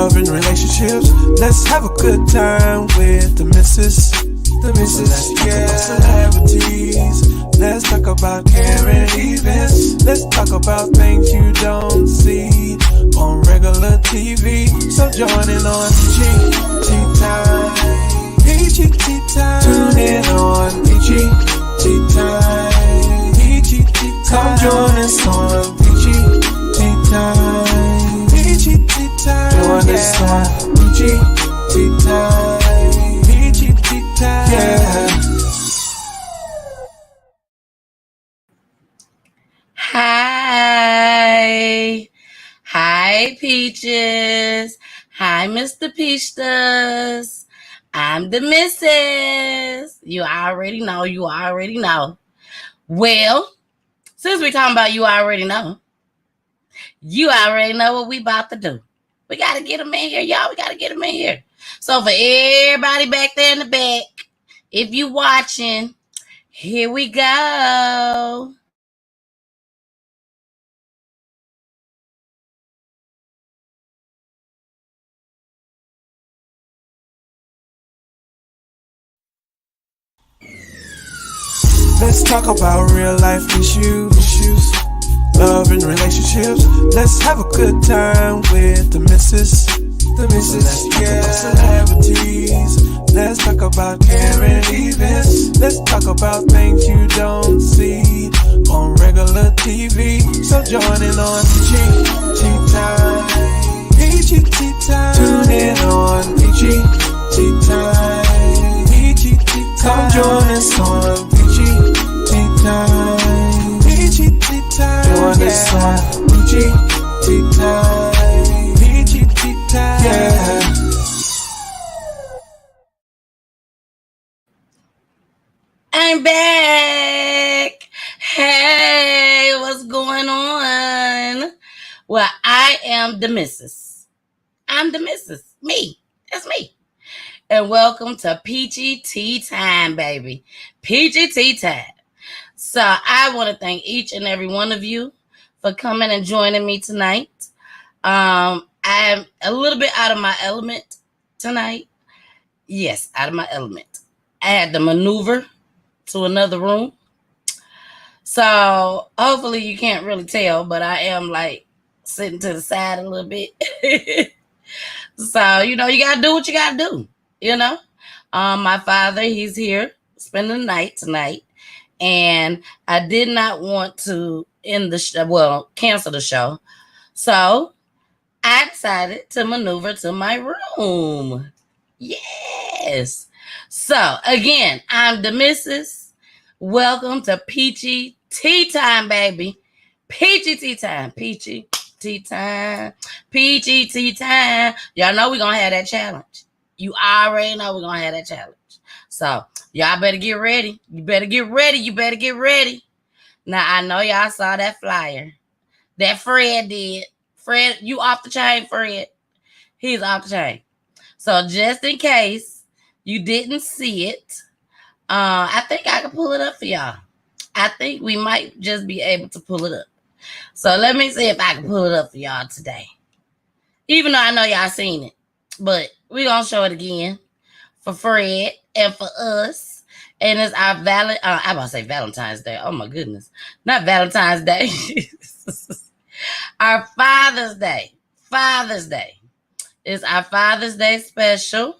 love and relationships. Let's have a good time with the missus. The missus, yeah. Celebrities. Let's talk about caring events. Let's talk about things you don't see on regular TV. So join in on Peachy Time. Peachy Time. Tune in on Peachy Time. Peachy Time. Come join us on Peachy Time. Peachy Time. Join us on Peachy Time. Peachy Time. Yeah. Hi, Peaches. Hi, Mr. Peachtas. I'm the missus. You already know. Well, since we're talking about you already know what we about to do. We got to get them in here, y'all. We got to get them in here. So for everybody back there in the back, if you watching, here we go. Let's talk about real life issues, love and relationships. Let's have a good time with the missus. The missus, yeah. Celebrities. Let's talk about caring events. Let's talk about things you don't see on regular TV. So join in on Peachy Time. Peachy Time. Tune in on Peachy Time. Peachy Time. Come join us on Peachy Time. Peachy Time. Join us on Peachy Time. Peachy Time. Yeah. I'm back. Hey, what's going on? Well, I am the missus. I'm the missus. Me. That's me. And welcome to Peachy Tea Time, baby. Peachy Tea Time. So I want to thank each and every one of you for coming and joining me tonight. I'm a little bit out of my element tonight. Yes, out of my element. I had to maneuver to another room. So hopefully you can't really tell, but I am like sitting to the side a little bit. So, you got to do what you got to do, My father, he's here spending the night tonight. And I did not want to cancel the show. So I decided to maneuver to my room. Yes. So again, I'm the missus. Welcome to Peachy Tea Time, baby. Peachy Tea Time. Peachy Tea Time. Peachy Tea Time. Y'all know we're going to have that challenge. You already know we're going to have that challenge. So y'all better get ready. You better get ready. Now, I know y'all saw that flyer. That Fred did. Fred, you off the chain, Fred. He's off the chain. So just in case you didn't see it, I think I can pull it up for y'all. I think we might just be able to pull it up. So let me see if I can pull it up for y'all today. Even though I know y'all seen it. But we're going to show it again for Fred and for us. And it's our I'm about to say Valentine's Day. Oh, my goodness. Not Valentine's Day. Our Father's Day. Father's Day. It's our Father's Day special.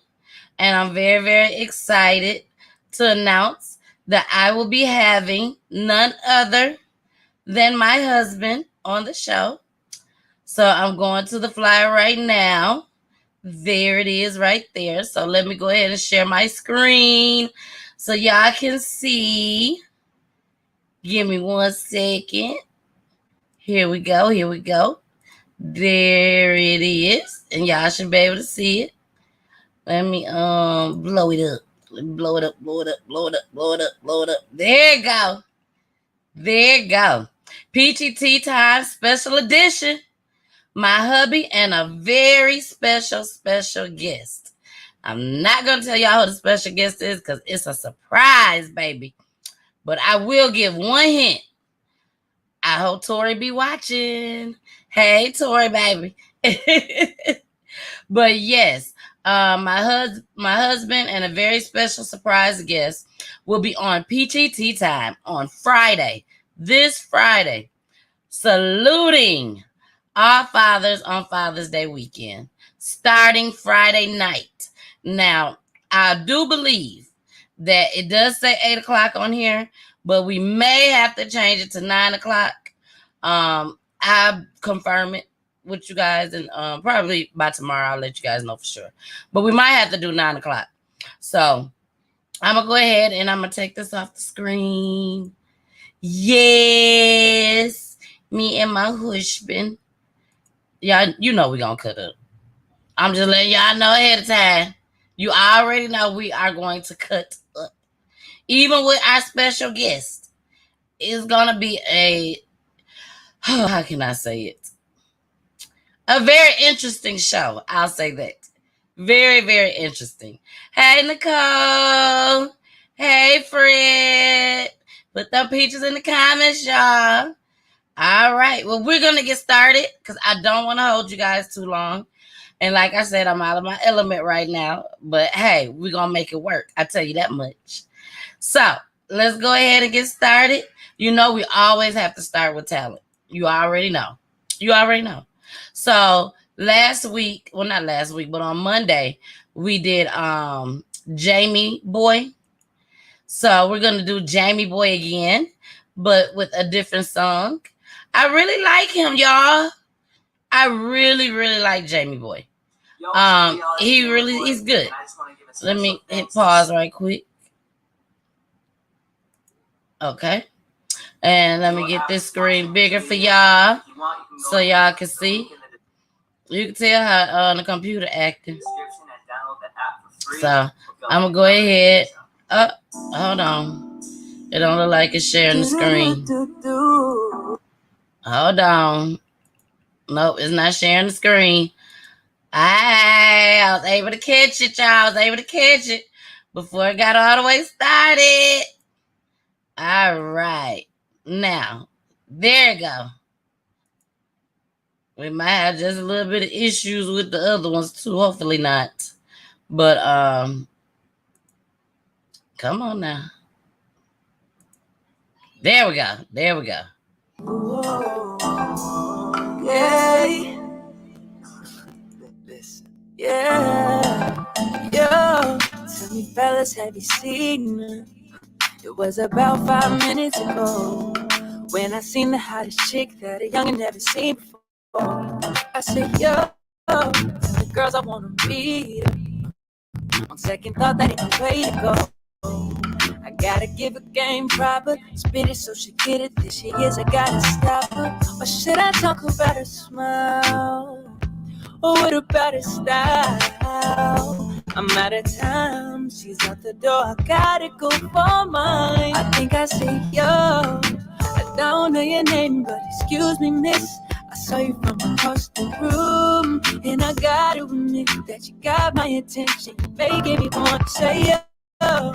And I'm very, very excited to announce that I will be having none other than my husband on the show. So I'm going to the flyer right now. There it is right there. So let me go ahead and share my screen so y'all can see. Give me 1 second. Here we go. There it is. And y'all should be able to see it. Let me blow it up. Blow it up. There you go. Peachy Tea Time Special Edition. My hubby and a very special guest. I'm not going to tell y'all who the special guest is because it's a surprise, baby. But I will give one hint. I hope Tori be watching. Hey, Tori, baby. But yes, my husband and a very special surprise guest will be on Peachy Tea Time on Friday, this Friday, saluting our fathers on Father's Day weekend, starting Friday night. Now, I do believe that it does say 8 o'clock on here, but we may have to change it to 9 o'clock. I'll confirm it with you guys, and probably by tomorrow I'll let you guys know for sure. But we might have to do 9 o'clock. So I'm gonna go ahead and I'm gonna take this off the screen. Yes, me and my husband. Y'all, you know we gonna cut up. I'm just letting y'all know ahead of time. You already know we are going to cut up. Even with our special guest, it's gonna be a how can I say it? A very interesting show. I'll say that. Very, very interesting. Hey, Nicole. Hey, Fred. Put them pictures in the comments, y'all. All right. Well, we're going to get started because I don't want to hold you guys too long. And like I said, I'm out of my element right now. But hey, we're going to make it work. I tell you that much. So let's go ahead and get started. You know, we always have to start with talent. You already know. You already know. So last week, well, not last week, but on Monday, we did Jamie Boy. So we're gonna do Jamie Boy again, but with a different song. I really like him, y'all. I really, really like Jamie Boy. He's good. Let me hit pause right quick. Okay. And let me get this screen bigger for y'all so y'all can see. You can tell how the computer acting. So I'm gonna go ahead. Hold on. It don't look like it's sharing the screen. Hold on. Nope, it's not sharing the screen. I was able to catch it, y'all. I was able to catch it before it got all the way started. All right. Now, there you go. We might have just a little bit of issues with the other ones too. Hopefully not. But come on now. There we go. There we go. Yeah. Listen. Yeah. Yo. Tell me, fellas, have you seen her? It was about 5 minutes ago when I seen the hottest chick that a youngin' never seen before. I said, yo, tell the girls I wanna meet her. On second thought, that ain't no way to go. I gotta give her game proper, spit it so she get it. This she is, I gotta stop her. Or should I talk about her smile? Or what about her style? I'm out of time, she's out the door, I gotta go for mine. I think I say, yo, I don't know your name, but excuse me, miss. I saw you from across the room, and I gotta admit that you got my attention. You making me want to say, yo, I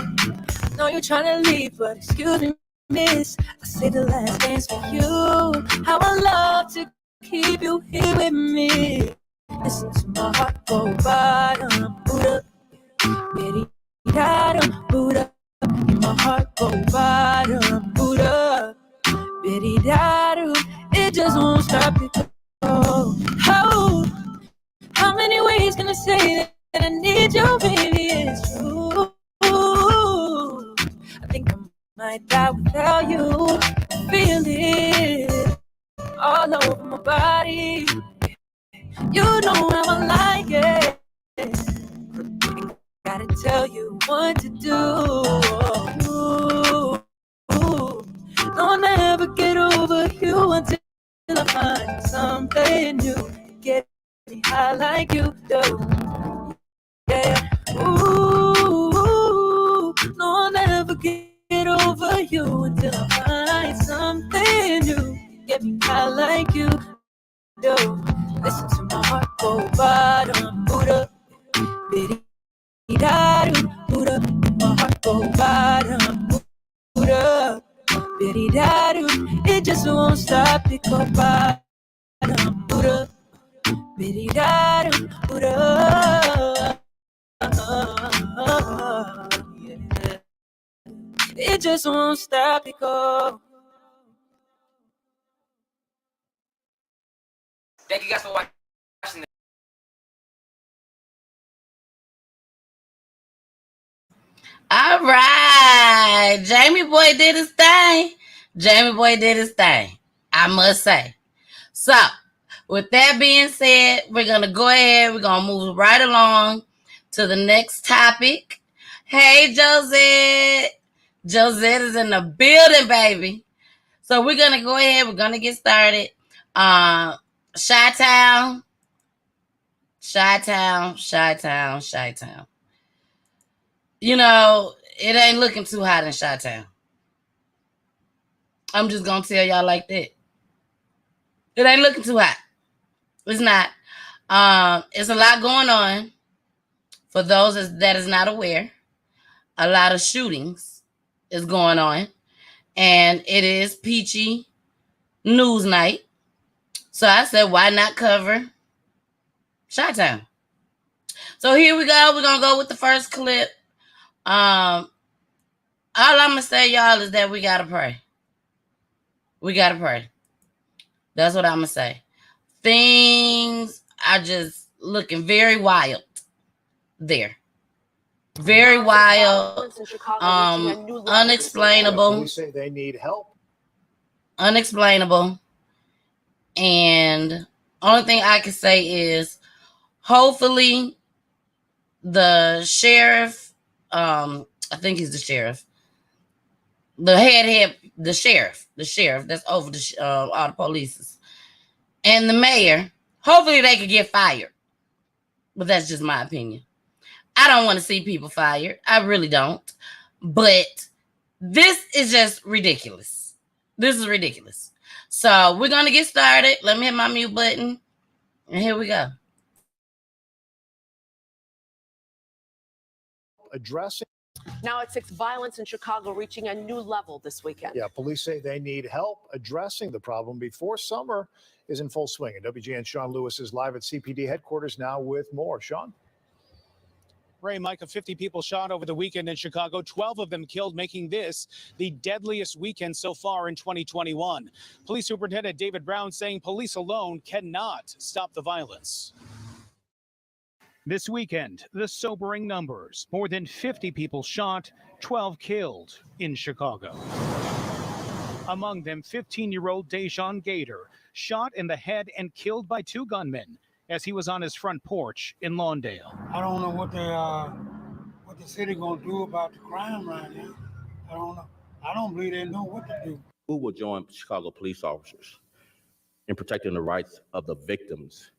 know you're trying to leave, but excuse me, miss. I say the last dance for you. How I love to keep you here with me. Listen to my heart go bottom, boot up, bitty, bottom, boot up. My heart go bottom, boot up, bitty, bottom. It just won't stop it. How many ways can I say that I need you, baby? It's true. I think I might die without you. Feel it all over my body. You know how I like it. Ain't gotta tell you what to do. I'll never get over you until I find something new. Get me high like you do. Yeah. Ooh, no, I'll never get over you until I find something new. Get me high like you do. Listen to my heart go bottom, boot up, bitty, da-doo, boot up. My heart go bottom, boot up, bitty, da-doo. It just won't stop, it go bottom, boot up, bitty, da-doo, It just won't stop it go. Thank you guys for watching. All right, Jamie Boy did his thing. Jamie Boy did his thing, I must say. So, with that being said, we're going to go ahead. We're going to move right along to the next topic. Hey, Josette. Josette is in the building, baby. So, we're going to go ahead. We're going to get started. Chi-Town. Chi-Town, Chi-Town, Chi-Town. You know, it ain't looking too hot in Chi-Town. I'm just going to tell y'all like that. It ain't looking too hot. It's not. It's a lot going on. For those that is not aware, a lot of shootings is going on. And it is Peachy News Night. So I said, why not cover Chi-Town? So here we go. We're going to go with the first clip. All I'm going to say, y'all, is that we got to pray. We got to pray. That's what I'm going to say. Things are just looking very wild there. Very wild. Unexplainable. Police say they need help. Unexplainable. And only thing I can say is hopefully the sheriff, I think he's the sheriff, the sheriff that's over all the police, and the mayor, hopefully they could get fired. But that's just my opinion. I don't want to see people fired. I really don't. But this is just ridiculous. This is ridiculous. So we're going to get started. Let me hit my mute button. And here we go. Addressing. Now at 6, violence in Chicago reaching a new level this weekend. Yeah, police say they need help addressing the problem before summer is in full swing. And WGN Sean Lewis is live at CPD headquarters now with more. Sean? Ray, Micah, 50 people shot over the weekend in Chicago, 12 of them killed, making this the deadliest weekend so far in 2021. Police Superintendent David Brown saying police alone cannot stop the violence. This weekend, the sobering numbers. More than 50 people shot, 12 killed in Chicago. Among them, 15-year-old Dejon Gator, shot in the head and killed by 2 gunmen as he was on his front porch in Lawndale. I don't know what the city gonna do about the crime right now. I don't know. I don't believe they know what to do. Who will join Chicago police officers in protecting the rights of the victims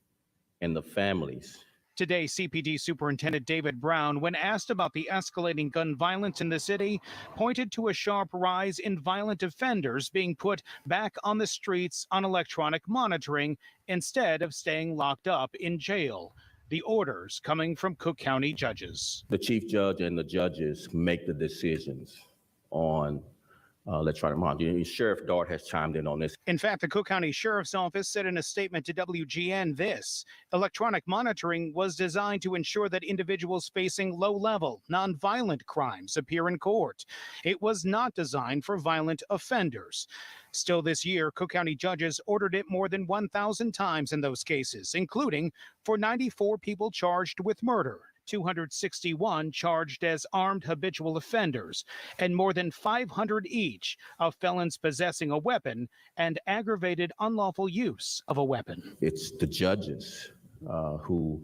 and the families? Today, CPD Superintendent David Brown, when asked about the escalating gun violence in the city, pointed to a sharp rise in violent offenders being put back on the streets on electronic monitoring instead of staying locked up in jail. The orders coming from Cook County judges. The chief judge and the judges make the decisions on electronic monitoring. Sheriff Dart has chimed in on this. In fact, the Cook County Sheriff's Office said in a statement to WGN this: electronic monitoring was designed to ensure that individuals facing low-level, nonviolent crimes appear in court. It was not designed for violent offenders. Still this year, Cook County judges ordered it more than 1,000 times in those cases, including for 94 people charged with murder, 261 charged as armed habitual offenders, and more than 500 each of felons possessing a weapon and aggravated unlawful use of a weapon. It's the judges who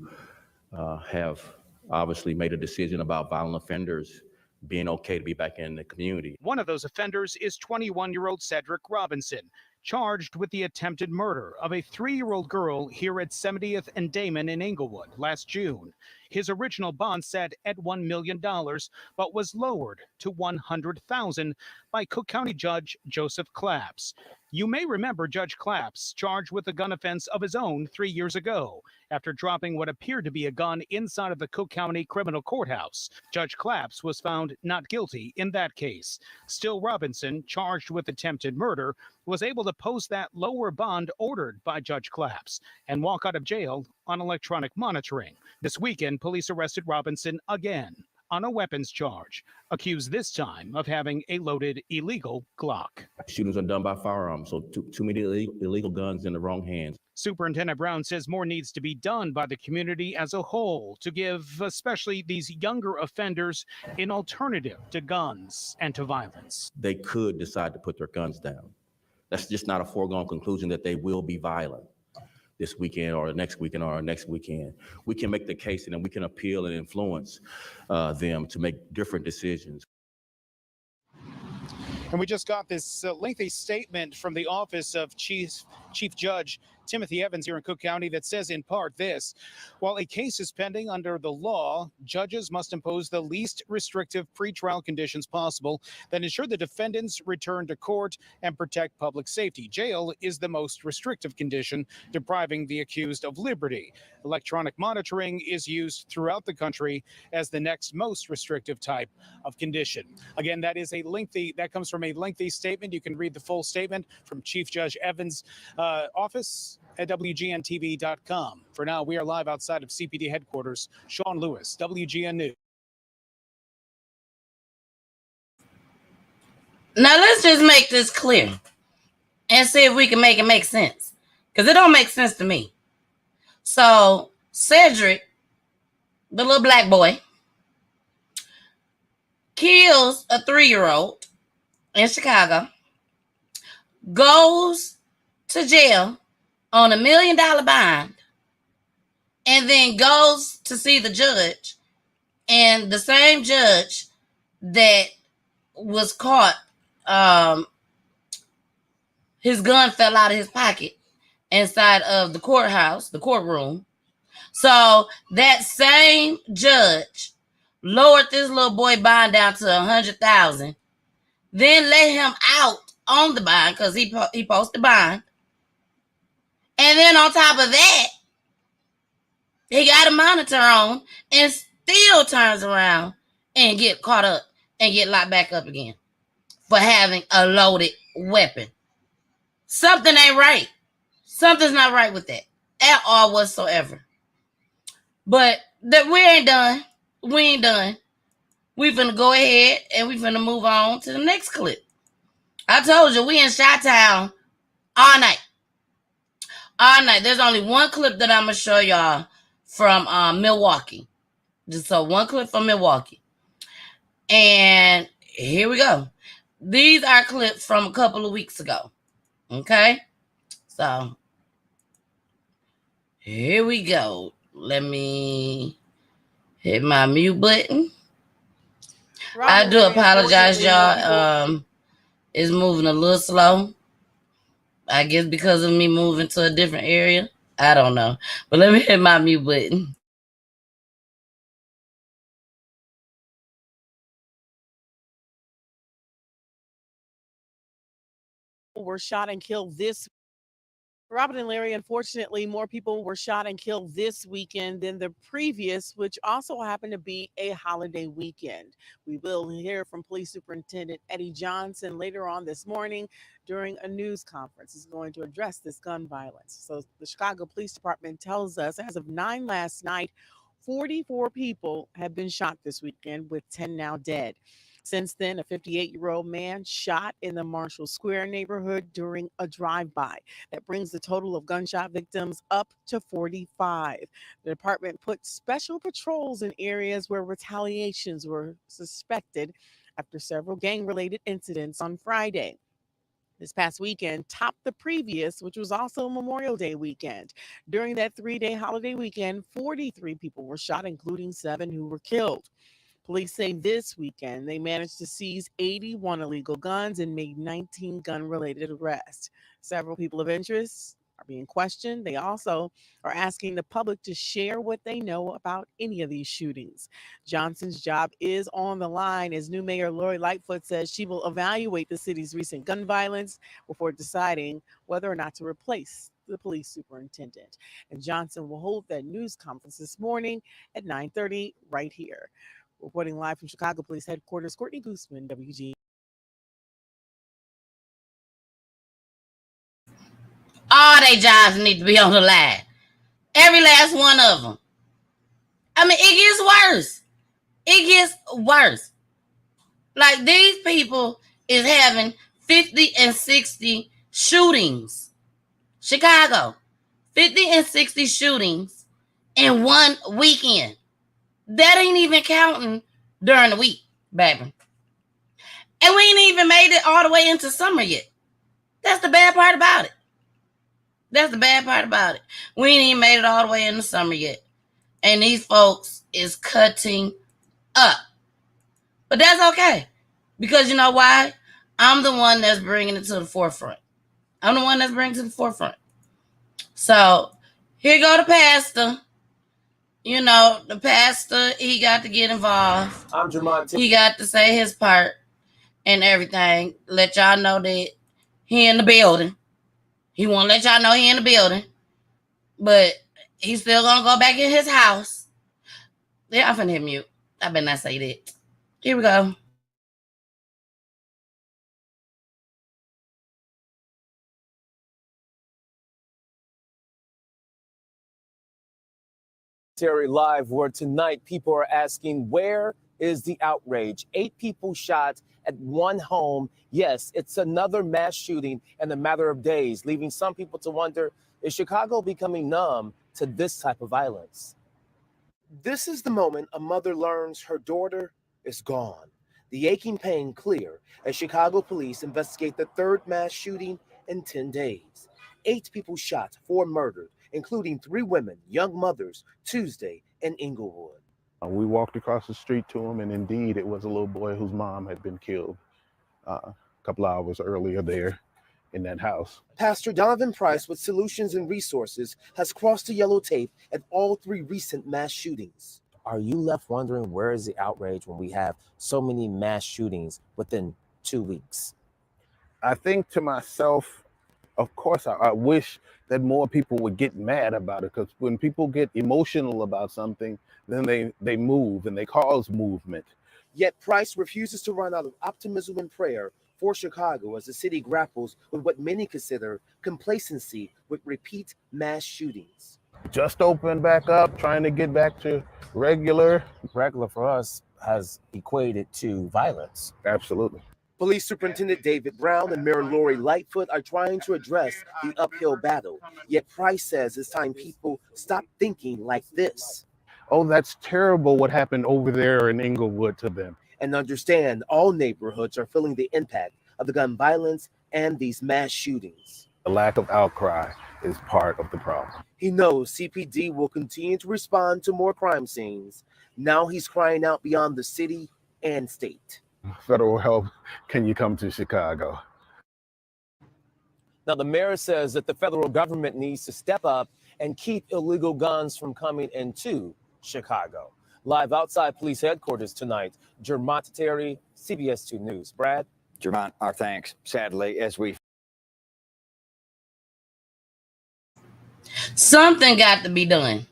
have obviously made a decision about violent offenders being okay to be back in the community. One of those offenders is 21-year-old Cedric Robinson, charged with the attempted murder of a 3-year-old girl here at 70th and Damon in Inglewood last June. His original bond set at $1 million, but was lowered to $100,000 by Cook County Judge Joseph Claps. You may remember Judge Claps charged with a gun offense of his own 3 years ago after dropping what appeared to be a gun inside of the Cook County Criminal Courthouse. Judge Claps was found not guilty in that case. Still Robinson, charged with attempted murder, was able to post that lower bond ordered by Judge Claps and walk out of jail on electronic monitoring. This weekend, police arrested Robinson again on a weapons charge, accused this time of having a loaded illegal Glock. Shootings are done by firearms, so too many illegal guns in the wrong hands. Superintendent Brown says more needs to be done by the community as a whole to give especially these younger offenders an alternative to guns and to violence. They could decide to put their guns down. That's just not a foregone conclusion that they will be violent this weekend or the next weekend or next weekend. We can make the case and then we can appeal and influence them to make different decisions. And we just got this lengthy statement from the office of Chief Judge Timothy Evans here in Cook County that says in part this: while a case is pending under the law, judges must impose the least restrictive pretrial conditions possible that ensure the defendants return to court and protect public safety. Jail is the most restrictive condition, depriving the accused of liberty. Electronic monitoring is used throughout the country as the next most restrictive type of condition. Again, that comes from a lengthy statement. You can read the full statement from Chief Judge Evans' office at WGNTV.com. For now, we are live outside of CPD headquarters. Sean Lewis, WGN News. Now let's just make this clear and see if we can make it make sense, because it don't make sense to me. So Cedric, the little black boy, kills a 3-year-old in Chicago, goes to jail on $1 million bond, and then goes to see the judge, and the same judge that was caught, his gun fell out of his pocket inside of the courtroom. So that same judge lowered this little boy bond down to $100,000, then let him out on the bond because he posted bond. And then on top of that, he got a monitor on and still turns around and get caught up and get locked back up again for having a loaded weapon. Something ain't right. Something's not right with that at all whatsoever. But that we ain't done. We ain't done. We finna go ahead and we finna move on to the next clip. I told you, we in Chi-Town all night. All night. There's only one clip that I'm going to show y'all from Milwaukee. Just so one clip from Milwaukee. And here we go. These are clips from a couple of weeks ago. Okay? So, here we go. Let me hit my mute button. I do apologize, y'all. It's moving a little slow. I guess because of me moving to a different area. I don't know. But let me hit my mute button. Were shot and killed this. Robert and Larry, unfortunately, more people were shot and killed this weekend than the previous, which also happened to be a holiday weekend. We will hear from Police Superintendent Eddie Johnson later on this morning during a news conference. He's going to address this gun violence. So the Chicago Police Department tells us as of 9 last night, 44 people have been shot this weekend, with 10 now dead. Since then, a 58-year-old man shot in the Marshall Square neighborhood during a drive-by. That brings the total of gunshot victims up to 45. The department put special patrols in areas where retaliations were suspected after several gang-related incidents on Friday. This past weekend topped the previous, which was also Memorial Day weekend. During that 3-day holiday weekend, 43 people were shot, including 7 who were killed. Police say this weekend they managed to seize 81 illegal guns and made 19 gun-related arrests. Several people of interest are being questioned. They also are asking the public to share what they know about any of these shootings. Johnson's job is on the line as new Mayor Lori Lightfoot says she will evaluate the city's recent gun violence before deciding whether or not to replace the police superintendent. And Johnson will hold that news conference this morning at 9:30 right here. Reporting live from Chicago Police Headquarters, Courtney Gooseman, WG. All their jobs need to be on the line. Every last one of them. I mean, it gets worse. It gets worse. Like, these people is having 50 and 60 shootings. Chicago. 50 and 60 shootings in one weekend. That ain't even counting during the week, baby. And we ain't even made it all the way into summer yet. That's the bad part about it. That's the bad part about it. We ain't even made it all the way into summer yet. And these folks is cutting up. But that's okay. Because you know why? I'm the one that's bringing it to the forefront. I'm the one that's bringing it to the forefront. So, here go the pastor. You know, the pastor, he got to get involved. He got to say his part and everything. Let y'all know that he in the building. He won't let y'all know he in the building. But he's still going to go back in his house. Yeah, I'm finna hit mute. I better not say that. Here we go. Live, where tonight people are asking, where is the outrage? 8 people shot at one home. Yes, it's another mass shooting in a matter of days, leaving some people to wonder, is Chicago becoming numb to this type of violence? This is the moment a mother learns her daughter is gone. The aching pain clear as Chicago police investigate the third mass shooting in 10 days. 8 people shot, 4 murdered, including 3 women, young mothers, Tuesday in Inglewood. We walked across the street to him, and indeed, it was a little boy whose mom had been killed a couple hours earlier there in that house. Pastor Donovan Price with Solutions and Resources has crossed the yellow tape at all 3 recent mass shootings. Are you left wondering where is the outrage when we have so many mass shootings within 2 weeks? I think to myself, of course, I wish that more people would get mad about it, because when people get emotional about something, then they move and they cause movement. Yet Price refuses to run out of optimism and prayer for Chicago as the city grapples with what many consider complacency with repeat mass shootings. Just opened back up, trying to get back to regular. Regular for us has equated to violence. Absolutely. Police Superintendent David Brown and Mayor Lori Lightfoot are trying to address the uphill battle. Yet Price says it's time people stop thinking like this. Oh, that's terrible what happened over there in Inglewood to them. And understand all neighborhoods are feeling the impact of the gun violence and these mass shootings. The lack of outcry is part of the problem. He knows CPD will continue to respond to more crime scenes. Now he's crying out beyond the city and state. Federal help, can you come to Chicago? Now, the mayor says that the federal government needs to step up and keep illegal guns from coming into Chicago. Live outside police headquarters tonight, Jermont Terry, CBS 2 News. Brad? Jermont, our thanks. Sadly, as we... Something got to be done.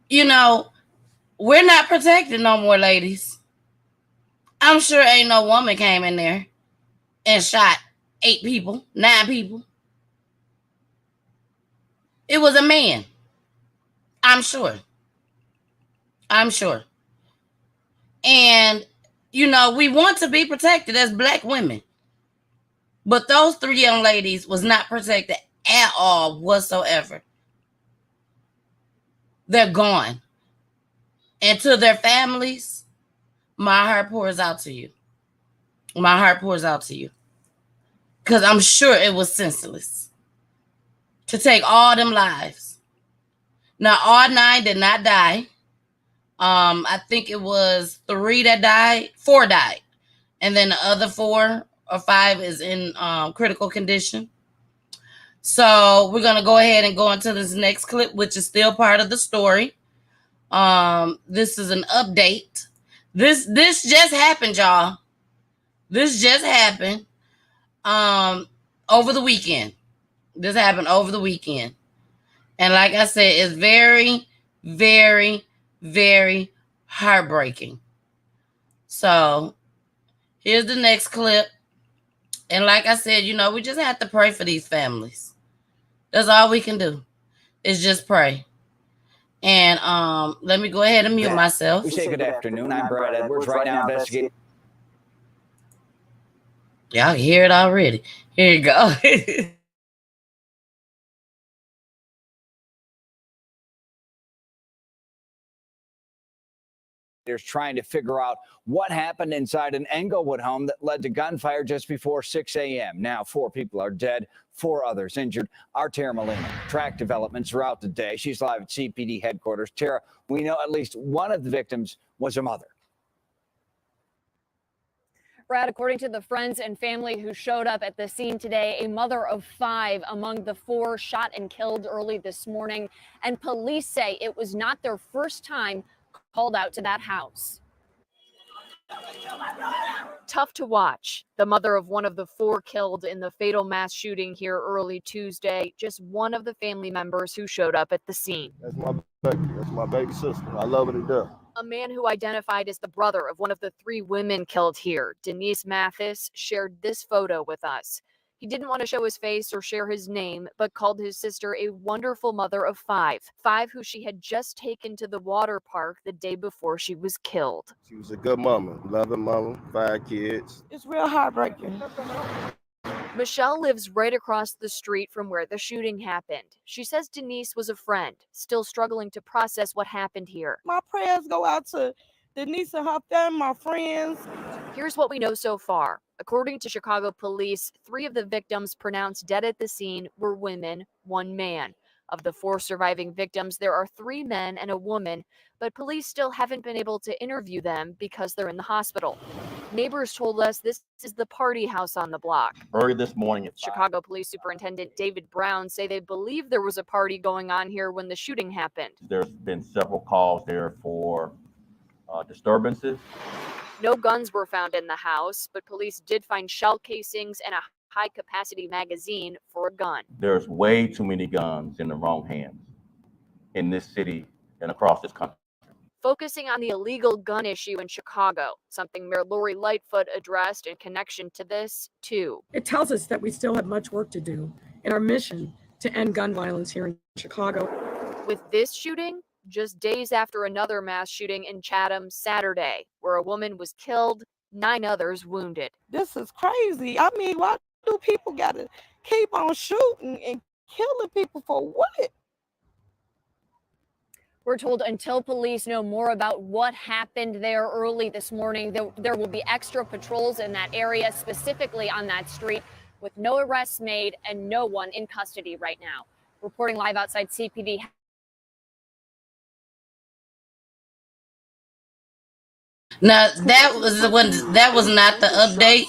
You know, we're not protected no more, ladies. I'm sure ain't no woman came in there and shot 8 people, 9 people. It was a man. I'm sure. And, you know, we want to be protected as Black women. But those 3 young ladies was not protected at all whatsoever. They're gone. And to their families, my heart pours out to you. My heart pours out to you. Because I'm sure it was senseless to take all them lives. Now, all 9 did not die. I think it was 3 that died. 4 died. And then the other 4 or 5 is in critical condition. So we're gonna go ahead and go into this next clip, which is still part of the story. This is an update. This just happened, y'all. This just happened over the weekend. This happened over the weekend. And like I said, it's very, very, very heartbreaking. So here's the next clip. And like I said, you know, we just have to pray for these families. That's all we can do is just pray. And let me go ahead and mute myself. We say good afternoon. I'm Brad Edwards. Right now, investigating. Y'all hear it already. Here you go. Trying to figure out what happened inside an Englewood home that led to gunfire just before 6 a.m. Now, 4 people are dead, 4 others injured. Our Tara Molina tracked developments throughout the day. She's live at CPD headquarters. Tara, we know at least one of the victims was a mother. Brad, according to the friends and family who showed up at the scene today, a mother of 5 among the 4 shot and killed early this morning. And police say it was not their first time called out to that house. Tough to watch. The mother of one of the 4 killed in the fatal mass shooting here early Tuesday, just one of the family members who showed up at the scene. That's my baby. That's my baby sister. I love her to death. A man who identified as the brother of one of the 3 women killed here, Denise Mathis, shared this photo with us. He didn't want to show his face or share his name, but called his sister a wonderful mother of 5 who she had just taken to the water park the day before she was killed. She was a good mama, loving mama, 5 kids. It's real heartbreaking. Michelle lives right across the street from where the shooting happened. She says Denise was a friend, still struggling to process what happened here. My prayers go out to Denise and her family, my friends. Here's what we know so far. According to Chicago police, 3 of the victims pronounced dead at the scene were women, 1 man. Of the 4 surviving victims, there are 3 men and a woman, but police still haven't been able to interview them because they're in the hospital. Neighbors told us this is the party house on the block. Early this morning at 5. Chicago Police Superintendent David Brown say they believe there was a party going on here when the shooting happened. There's been several calls there for disturbances. No guns were found in the house, but police did find shell casings and a high-capacity magazine for a gun. There's way too many guns in the wrong hands in this city and across this country. Focusing on the illegal gun issue in Chicago, something Mayor Lori Lightfoot addressed in connection to this, too. It tells us that we still have much work to do in our mission to end gun violence here in Chicago. With this shooting, just days after another mass shooting in Chatham Saturday, where a woman was killed, 9 others wounded. This is crazy. I mean, why do people got to keep on shooting and killing people for what? We're told until police know more about what happened there early this morning, there will be extra patrols in that area, specifically on that street, with no arrests made and no one in custody right now. Reporting live outside CPD. Now that was the one. That was not the update.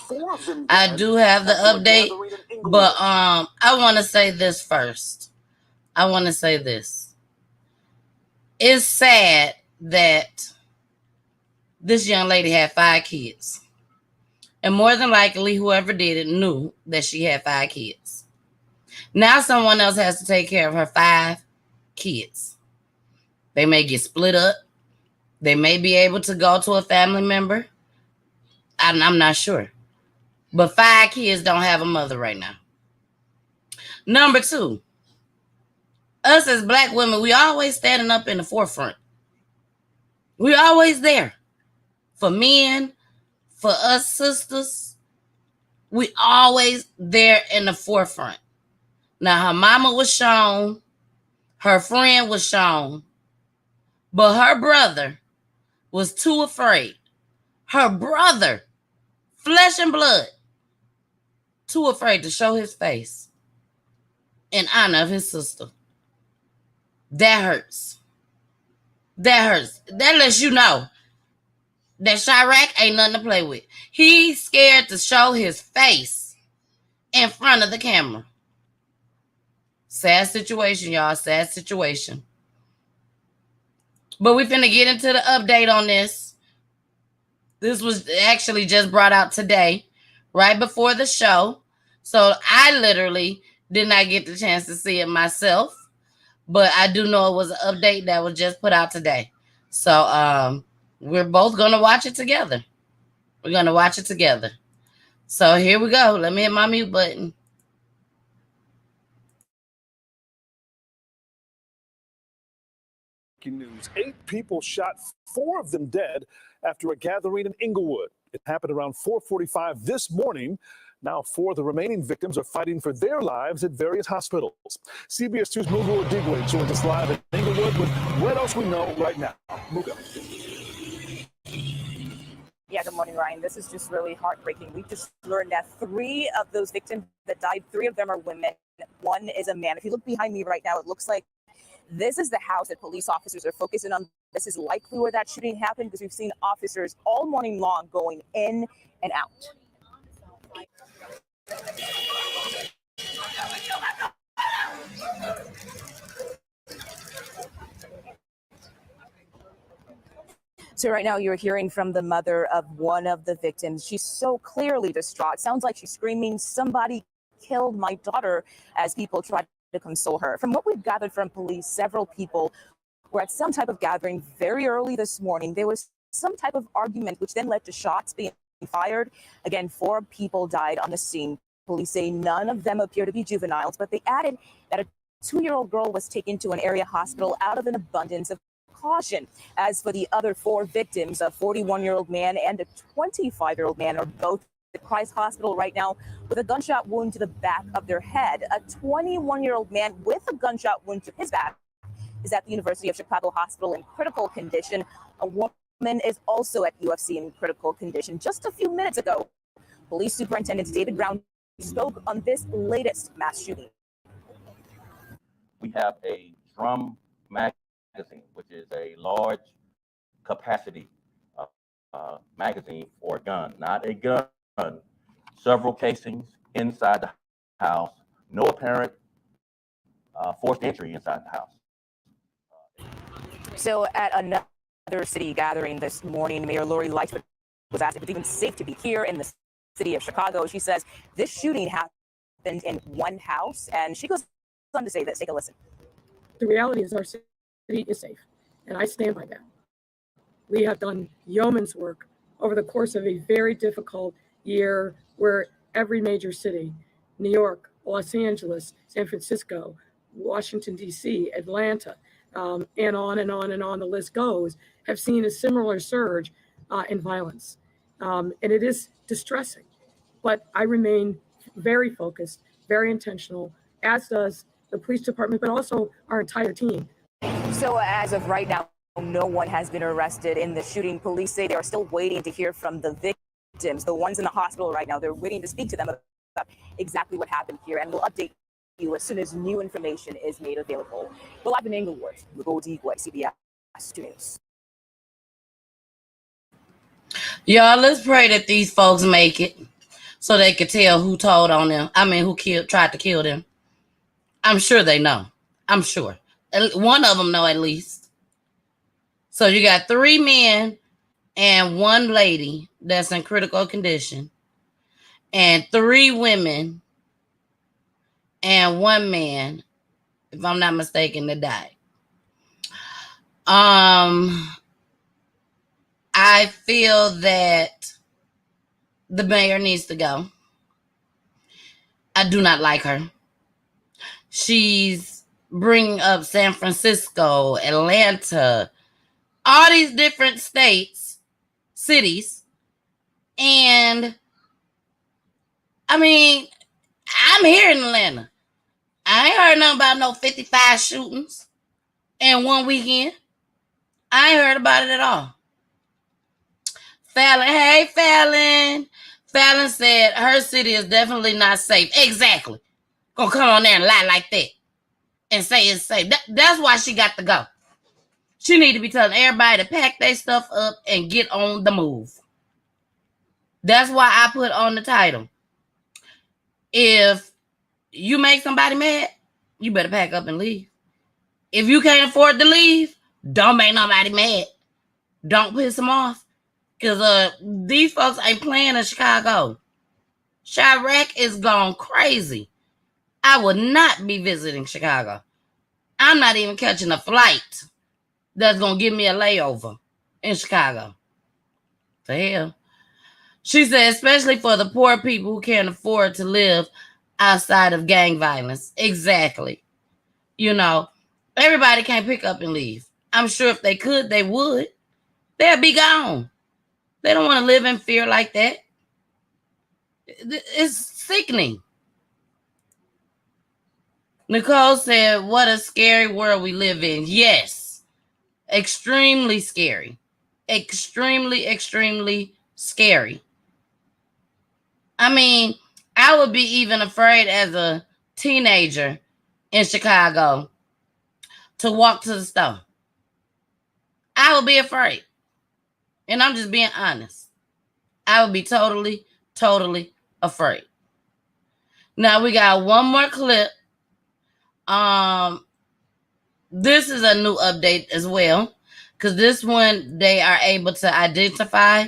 I do have the update, but I want to say this first. I want to say this. It's sad that this young lady had 5 kids, and more than likely, whoever did it knew that she had 5 kids. Now someone else has to take care of her 5 kids. They may get split up. They may be able to go to a family member. I'm not sure. But 5 kids don't have a mother right now. Number 2, us as Black women, we always standing up in the forefront. We always there. For men, for us sisters, we always there in the forefront. Now, her mama was shown. Her friend was shown. But her brother was too afraid. Her brother, flesh and blood, too afraid to show his face in honor of his sister. That hurts. That hurts. That lets you know that Chirac ain't nothing to play with. He's scared to show his face in front of the camera. Sad situation, y'all. Sad situation. But we finna get into the update on this. This was actually just brought out today, right before the show. So I literally did not get the chance to see it myself. But I do know it was an update that was just put out today. So we're both gonna watch it together. We're gonna watch it together. So here we go. Let me hit my mute button. News. 8 people shot, 4 of them dead after a gathering in Inglewood. It happened around 4:45 this morning. Now 4 of the remaining victims are fighting for their lives at various hospitals. CBS 2's Mugo Odigwe joins us live in Inglewood with what else we know right now. Mugo. Yeah, good morning, Ryan. This is just really heartbreaking. We just learned that 3 of those victims that died, 3 of them are women. 1 is a man. If you look behind me right now, it looks like this is the house that police officers are focusing on. This is likely where that shooting happened because we've seen officers all morning long going in and out. So right now you're hearing from the mother of one of the victims. She's so clearly distraught. Sounds like she's screaming, "Somebody killed my daughter," as people try to console her. From what we've gathered from police, several people were at some type of gathering very early this morning. There was some type of argument, which then led to shots being fired. Again, 4 people died on the scene. Police say none of them appear to be juveniles, but they added that a 2-year-old girl was taken to an area hospital out of an abundance of caution. As for the other 4 victims, a 41-year-old man and a 25-year-old man are both at Christ Hospital right now with a gunshot wound to the back of their head. A 21-year-old man with a gunshot wound to his back is at the University of Chicago Hospital in critical condition. A woman is also at UFC in critical condition. Just a few minutes ago, Police Superintendent David Brown spoke on this latest mass shooting. We have a drum magazine, which is a large capacity magazine for a gun, not a gun. Several casings inside the house, no apparent forced entry inside the house. So at another city gathering this morning, Mayor Lori Lightfoot was asked if it's even safe to be here in the city of Chicago. She says this shooting happened in one house, and she goes on to say this. Take a listen. The reality is our city is safe, and I stand by that. We have done yeoman's work over the course of a very difficult year where every major city, New York, Los Angeles, San Francisco, Washington, D.C., Atlanta, and on and on and on the list goes, have seen a similar surge in violence. And it is distressing. But I remain very focused, very intentional, as does the police department, but also our entire team. So as of right now, no one has been arrested in the shooting. Police say they are still waiting to hear from the victims, the ones in the hospital right now. They're waiting to speak to them about exactly what happened here, and we'll update you as soon as new information is made available. We're live in Inglewood. Mugo Odigwe, CBS 2 News. Y'all, let's pray that these folks make it so they could tell who told on them. I mean, who tried to kill them. I'm sure they know. I'm sure. One of them know at least. So you got 3 men and 1 lady that's in critical condition, and 3 women and 1 man, if I'm not mistaken, that died. I feel that the mayor needs to go. I do not like her. She's bringing up San Francisco, Atlanta, all these different cities. And I mean, I'm here in Atlanta. I ain't heard nothing about no 55 shootings in one weekend. I ain't heard about it at all. Fallon, hey Fallon. Fallon said her city is definitely not safe. Exactly. Gonna come on there and lie like that and say it's safe. That's why she got to go. She need to be telling everybody to pack their stuff up and get on the move. That's why I put on the title. If you make somebody mad, you better pack up and leave. If you can't afford to leave, don't make nobody mad. Don't piss them off. Because these folks ain't playing in Chicago. Chirac is gone crazy. I would not be visiting Chicago. I'm not even catching a flight that's going to give me a layover in Chicago. For hell. She said, especially for the poor people who can't afford to live outside of gang violence. Exactly. You know, everybody can't pick up and leave. I'm sure if they could, they would. They'll be gone. They don't want to live in fear like that. It's sickening. Nicole said, what a scary world we live in. Yes. Extremely scary. Extremely, extremely scary. I mean, I would be even afraid as a teenager in Chicago to walk to the store. I would be afraid. And I'm just being honest. I would be totally, totally afraid. Now we got one more clip. This is a new update as well. Because this one, they are able to identify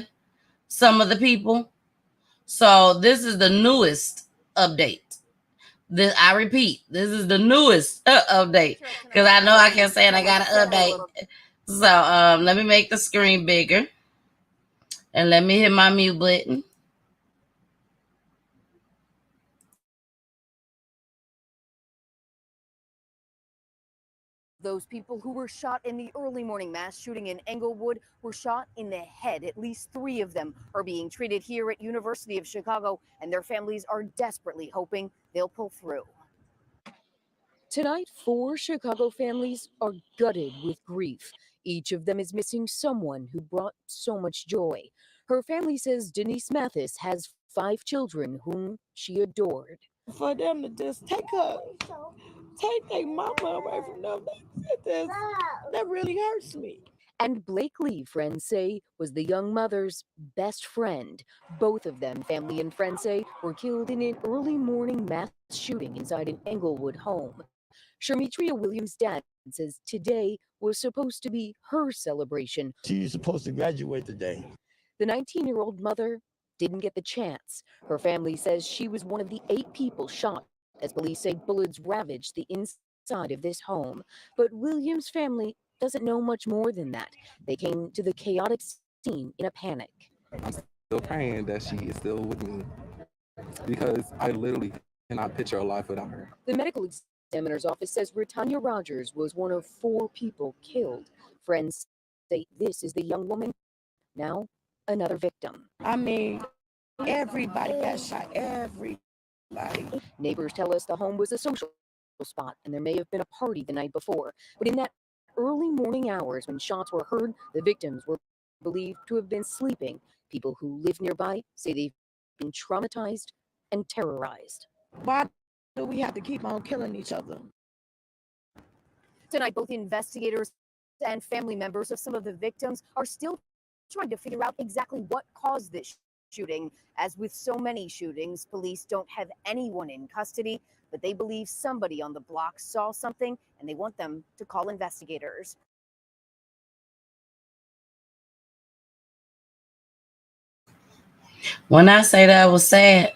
some of the people. So this is the newest update. I repeat, this is the newest update. Because I know I kept saying I got an update. So let me make the screen bigger. And let me hit my mute button. Those people who were shot in the early morning mass shooting in Englewood were shot in the head. At least 3 of them are being treated here at University of Chicago, and their families are desperately hoping they'll pull through. Tonight, 4 Chicago families are gutted with grief. Each of them is missing someone who brought so much joy. Her family says Denise Mathis has 5 children whom she adored. For them to just take their mama away from them, that really hurts me. And Blake Lee, friends say, was the young mother's best friend. Both of them, family and friends say, were killed in an early morning mass shooting inside an Englewood home. Shermitria Williams' dad says today was supposed to be her celebration. She's supposed to graduate today. The 19-year-old mother didn't get the chance. Her family says she was one of the 8 people shot as police say bullets ravaged the inside of this home. But Williams' family doesn't know much more than that. They came to the chaotic scene in a panic. I'm still praying that she is still with me because I literally cannot picture a life without her. The medical examiner's office says Britannia Rogers was one of 4 people killed. Friends say this is the young woman, now another victim. I mean, everybody got shot, everybody. Neighbors tell us the home was a social spot and there may have been a party the night before. But in that early morning hours when shots were heard, the victims were believed to have been sleeping. People who live nearby say they've been traumatized and terrorized. Why do we have to keep on killing each other? Tonight, both investigators and family members of some of the victims are still trying to figure out exactly what caused this shooting. As with so many shootings, police don't have anyone in custody, but they believe somebody on the block saw something and they want them to call investigators. When I say that was sad,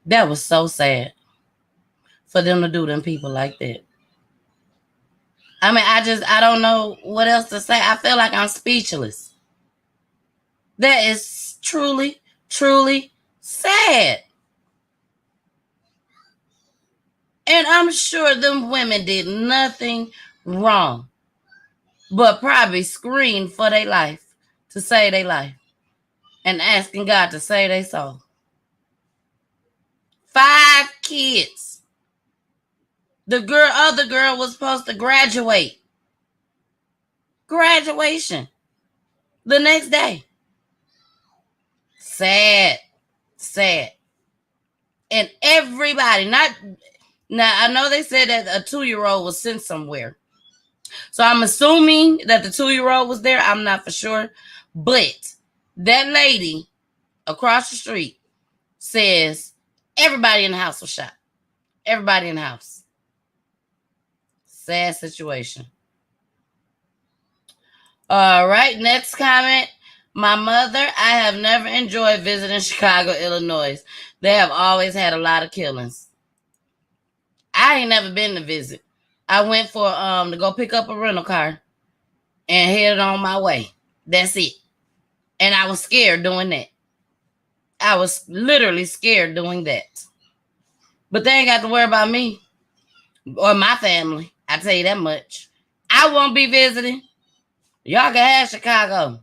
that was so sad for them to do them people like that. I mean, I don't know what else to say. I feel like I'm speechless. That is truly, truly sad. And I'm sure them women did nothing wrong, but probably screamed for their life to save their life and asking God to save their soul. 5 kids. The other girl was supposed to graduate. Graduation. The next day. Sad. Sad. And everybody, now I know they said that a 2-year-old was sent somewhere. So I'm assuming that the 2-year-old was there. I'm not for sure. But that lady across the street says everybody in the house was shot. Everybody in the house. Sad situation. All right, next comment. My mother, I have never enjoyed visiting Chicago, Illinois. They have always had a lot of killings. I ain't never been to visit. I went for to go pick up a rental car and headed on my way. That's it. And I was scared doing that. I was literally scared doing that. But they ain't got to worry about me or my family. I tell you that much. I won't be visiting. Y'all can have Chicago.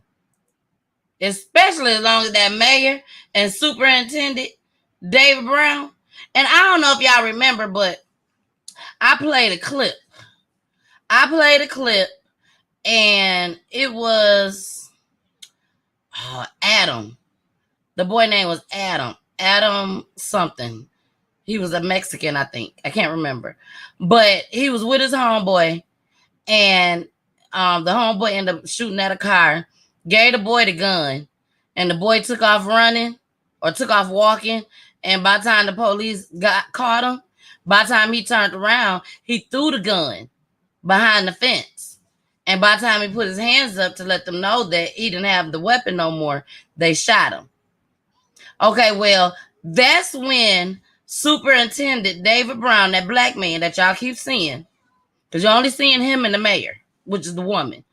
Especially as long as that mayor and superintendent, David Brown. And I don't know if y'all remember, but I played a clip. And it was Adam. The boy name was Adam. Adam something. He was a Mexican, I think. I can't remember. But he was with his homeboy, and the homeboy ended up shooting at a car, gave the boy the gun, and the boy took off running or took off walking. And by the time the police caught him, by the time he turned around, he threw the gun behind the fence. And by the time he put his hands up to let them know that he didn't have the weapon no more, they shot him. Okay, well, that's when Superintendent David Brown, that black man that y'all keep seeing, because you're only seeing him and the mayor, which is the woman.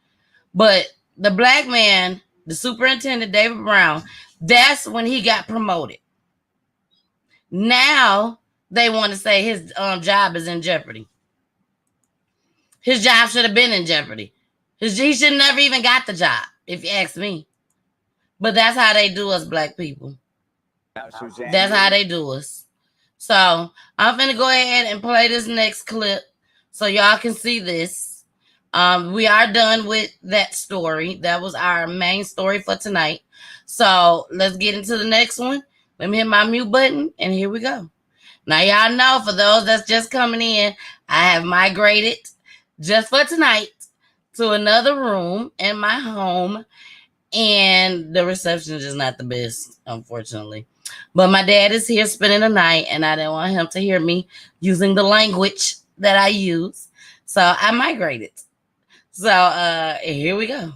But the black man, the Superintendent David Brown, that's when he got promoted. Now they want to say his job is in jeopardy. His job should have been in jeopardy. He should never even got the job, if you ask me. But that's how they do us black people. That's how they do us. So I'm finna go ahead and play this next clip so y'all can see this. We are done with that story. That was our main story for tonight. So let's get into the next one. Let me hit my mute button, and here we go. Now, y'all know, for those that's just coming in, I have migrated just for tonight to another room in my home, and the reception is just not the best, unfortunately. But my dad is here spending the night, and I didn't want him to hear me using the language that I use, so I migrated. So here we go.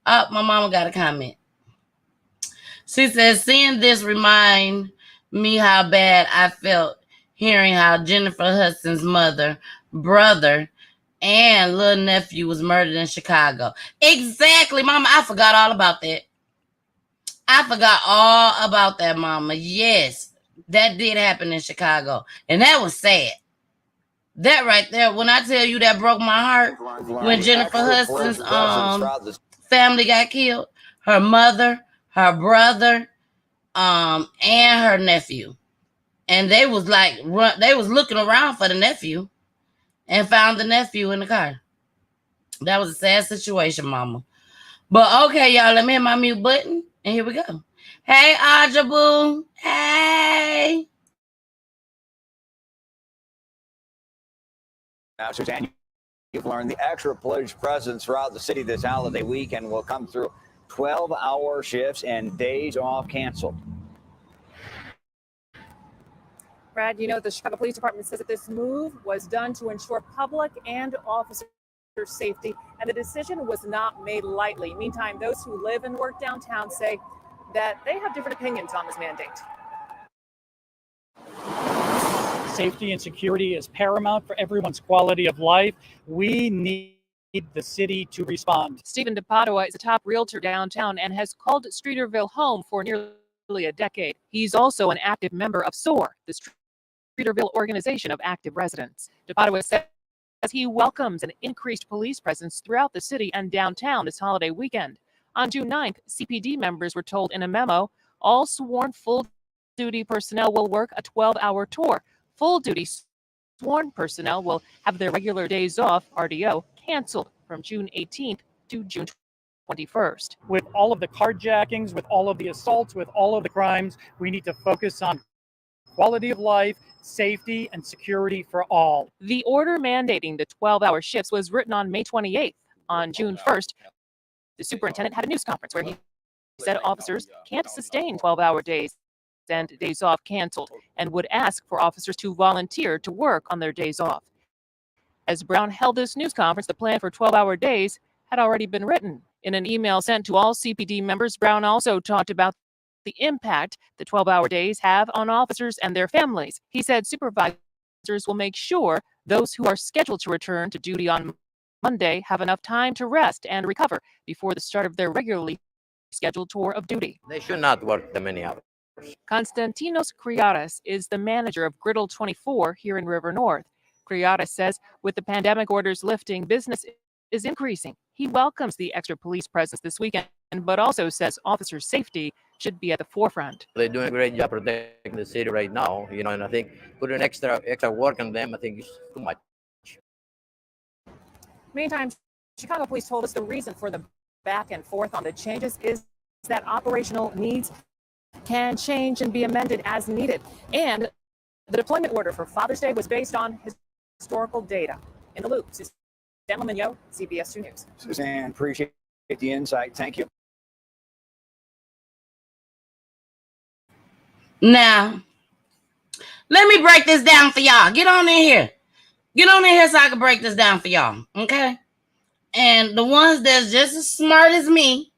Oh, my mama got a comment. She says, seeing this remind me how bad I felt hearing how Jennifer Hudson's mother, brother, and little nephew was murdered in Chicago. Exactly, Mama. I forgot all about that. I forgot all about that, Mama. Yes, that did happen in Chicago. And that was sad. That right there, when I tell you that broke my heart, when Jennifer Hudson's family got killed, her mother, her brother, and her nephew. And they was like, they was looking around for the nephew and found the nephew in the car. That was a sad situation, Mama. But okay, y'all, let me hit my mute button, and here we go. Hey, Audra Boo. Hey. Now, Suzanne, you've learned the extra police presence throughout the city this holiday weekend will come through 12-hour shifts and days off canceled. Brad, you know, the Chicago Police Department says that this move was done to ensure public and officer safety, and the decision was not made lightly. Meantime, those who live and work downtown say that they have different opinions on this mandate. Safety and security is paramount for everyone's quality of life. We need the city to respond. Stephen DePadua is a top realtor downtown and has called Streeterville home for nearly a decade. He's also an active member of SOAR, the Streeterville Organization of Active Residents. DePadua says he welcomes an increased police presence throughout the city and downtown this holiday weekend. On June 9th, CPD members were told in a memo, all sworn full-duty personnel will work a 12-hour tour. Full-duty sworn personnel will have their regular days off, RDO, canceled from June 18th to June 21st. With all of the carjackings, with all of the assaults, with all of the crimes, we need to focus on quality of life, safety, and security for all. The order mandating the 12-hour shifts was written on May 28th. On June 1st, the superintendent had a news conference where he said officers can't sustain 12-hour days and days off canceled, and would ask for officers to volunteer to work on their days off. As Brown held this news conference, the plan for 12-hour days had already been written. In an email sent to all CPD members, Brown also talked about the impact the 12-hour days have on officers and their families. He said supervisors will make sure those who are scheduled to return to duty on Monday have enough time to rest and recover before the start of their regularly scheduled tour of duty. They should not work that many hours. Konstantinos Kriatis is the manager of Griddle 24 here in River North. Kriatis says with the pandemic orders lifting, business is increasing. He welcomes the extra police presence this weekend, but also says officer safety should be at the forefront. They're doing a great job protecting the city right now, and I think putting extra work on them, I think is too much. Meantime, Chicago police told us the reason for the back and forth on the changes is that operational needs can change and be amended as needed. And the deployment order for Father's Day was based on historical data. In the loop, Suzanne Mignot, CBS 2 News. Suzanne, appreciate the insight. Thank you. Now, let me break this down for y'all. Get on in here. Get on in here so I can break this down for y'all, okay? And the ones that's just as smart as me,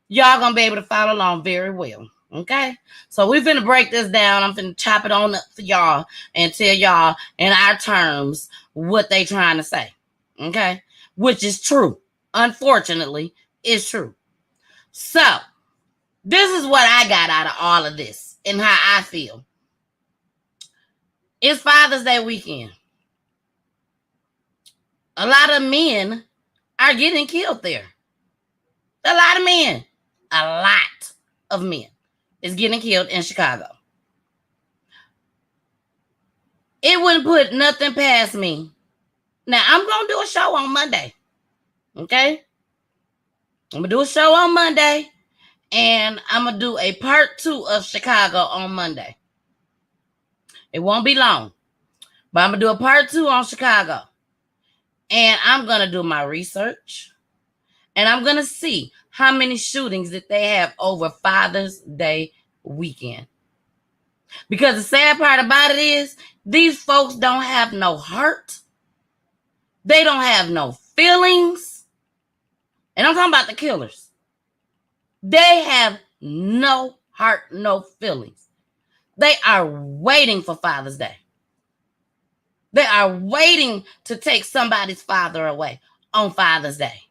y'all gonna be able to follow along very well, okay? So we're finna break this down. I'm finna chop it on up for y'all and tell y'all in our terms what they trying to say, okay? Which is true. Unfortunately, it's true. So, this is what I got out of all of this and how I feel. It's Father's Day weekend. A lot of men are getting killed there. A lot of men. A lot of men is getting killed in Chicago. It wouldn't put nothing past me. Now, I'm going to do a show on Monday. Okay? I'm going to do a show on Monday. And I'm going to do a part 2 of Chicago on Monday. It won't be long. But I'm going to do a part 2 on Chicago. And I'm going to do my research. And I'm going to see how many shootings that they have over Father's Day weekend. Because the sad part about it is, these folks don't have no heart. They don't have no feelings. And I'm talking about the killers. They have no heart, no feelings. They are waiting for Father's Day. They are waiting to take somebody's father away on Father's Day.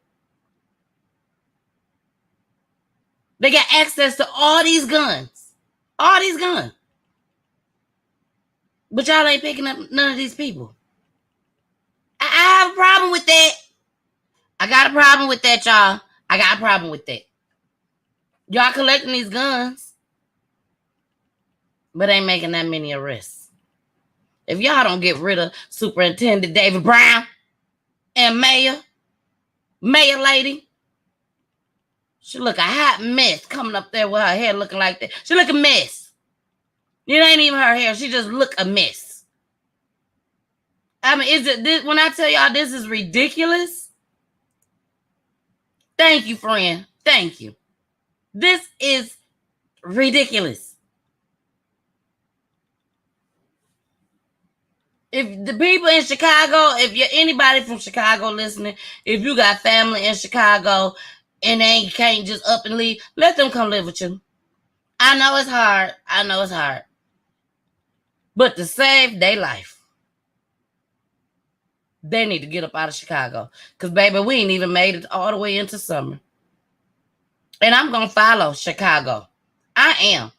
They got access to all these guns. All these guns. But y'all ain't picking up none of these people. I have a problem with that. I got a problem with that, y'all. I got a problem with that. Y'all collecting these guns, but ain't making that many arrests. If y'all don't get rid of Superintendent David Brown and Mayor Lady, she look a hot mess coming up there with her hair looking like that. She look a mess. It ain't even her hair. She just look a mess. I mean, is it this, when I tell y'all this is ridiculous? Thank you, friend. Thank you. This is ridiculous. If the people in Chicago, if you're anybody from Chicago listening, if you got family in Chicago and they can't just up and leave, let them come live with you. I know it's hard. I know it's hard. But to save their life, they need to get up out of Chicago. Because, baby, we ain't even made it all the way into summer. And I'm going to follow Chicago. I am.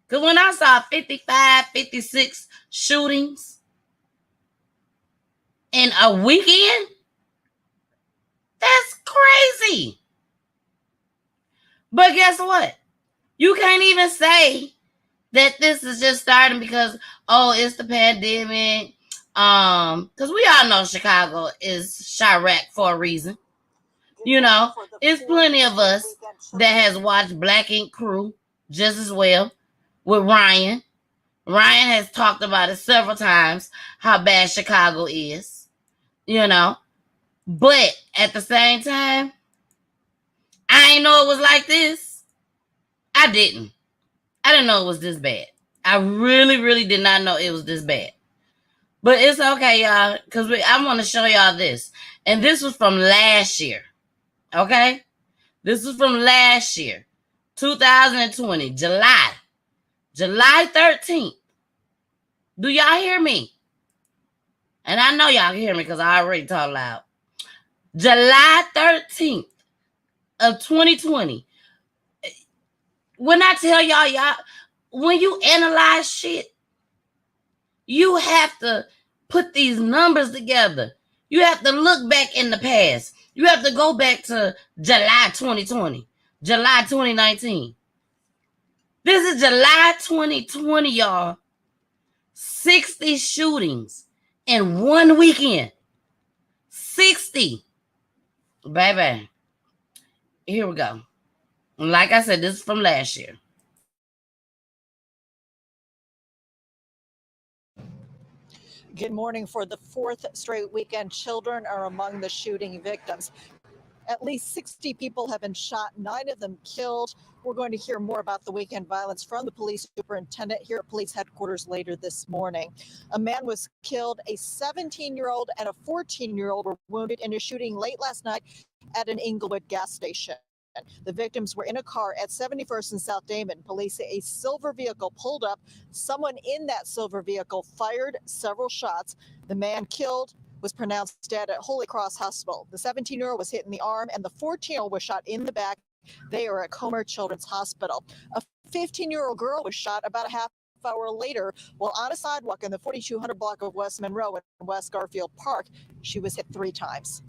Because when I saw 55, 56 shootings in a weekend, that's crazy. But guess what? You can't even say that this is just starting because, oh, it's the pandemic. Because we all know Chicago is Chirac for a reason. You know, it's plenty of us that has watched Black Ink Crew just as well with Ryan. Ryan has talked about it several times, how bad Chicago is, you know. But at the same time, I ain't know it was like this. I didn't know it was this bad. I really, really did not know it was this bad. But it's okay, y'all, because I want to show y'all this. And this was from last year. Okay? This was from last year, 2020, July 13th. Do y'all hear me? And I know y'all can hear me because I already talk loud. July 13th of 2020. When I tell y'all, when you analyze shit, you have to put these numbers together. You have to look back in the past. You have to go back to July 2020, July 2019. This is July 2020, y'all. 60 shootings in one weekend. 60. Baby. Here we go. Like I said, this is from last year. Good morning. For the fourth straight weekend, children are among the shooting victims. At least 60 people have been shot, 9 of them killed. We're going to hear more about the weekend violence from the police superintendent here at police headquarters later this morning. A man was killed. A 17-year-old and a 14-year-old were wounded in a shooting late last night at an Inglewood gas station. The victims were in a car at 71st and South Damon. Police say a silver vehicle pulled up. Someone in that silver vehicle fired several shots. The man killed was pronounced dead at Holy Cross Hospital. The 17-year-old was hit in the arm, and the 14-year-old was shot in the back. They are at Comer Children's Hospital. A 15-year-old girl was shot about a half hour later while on a sidewalk in the 4200 block of West Monroe in West Garfield Park. She was hit 3 times.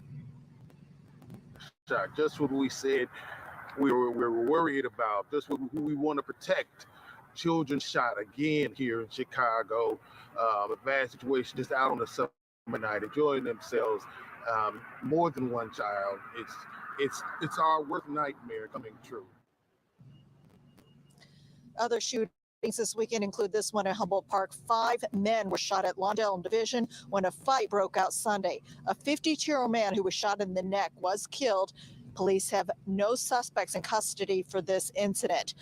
Just what we said we were worried about. This what we want to protect. Children shot again here in Chicago. A bad situation just out on the summer night, enjoying themselves. More than one child. It's our worst nightmare coming true. Other shootings this weekend include this one at Humboldt Park. 5 men were shot at Lawndale and Division when a fight broke out Sunday. A 52-year-old man who was shot in the neck was killed. Police have no suspects in custody for this incident.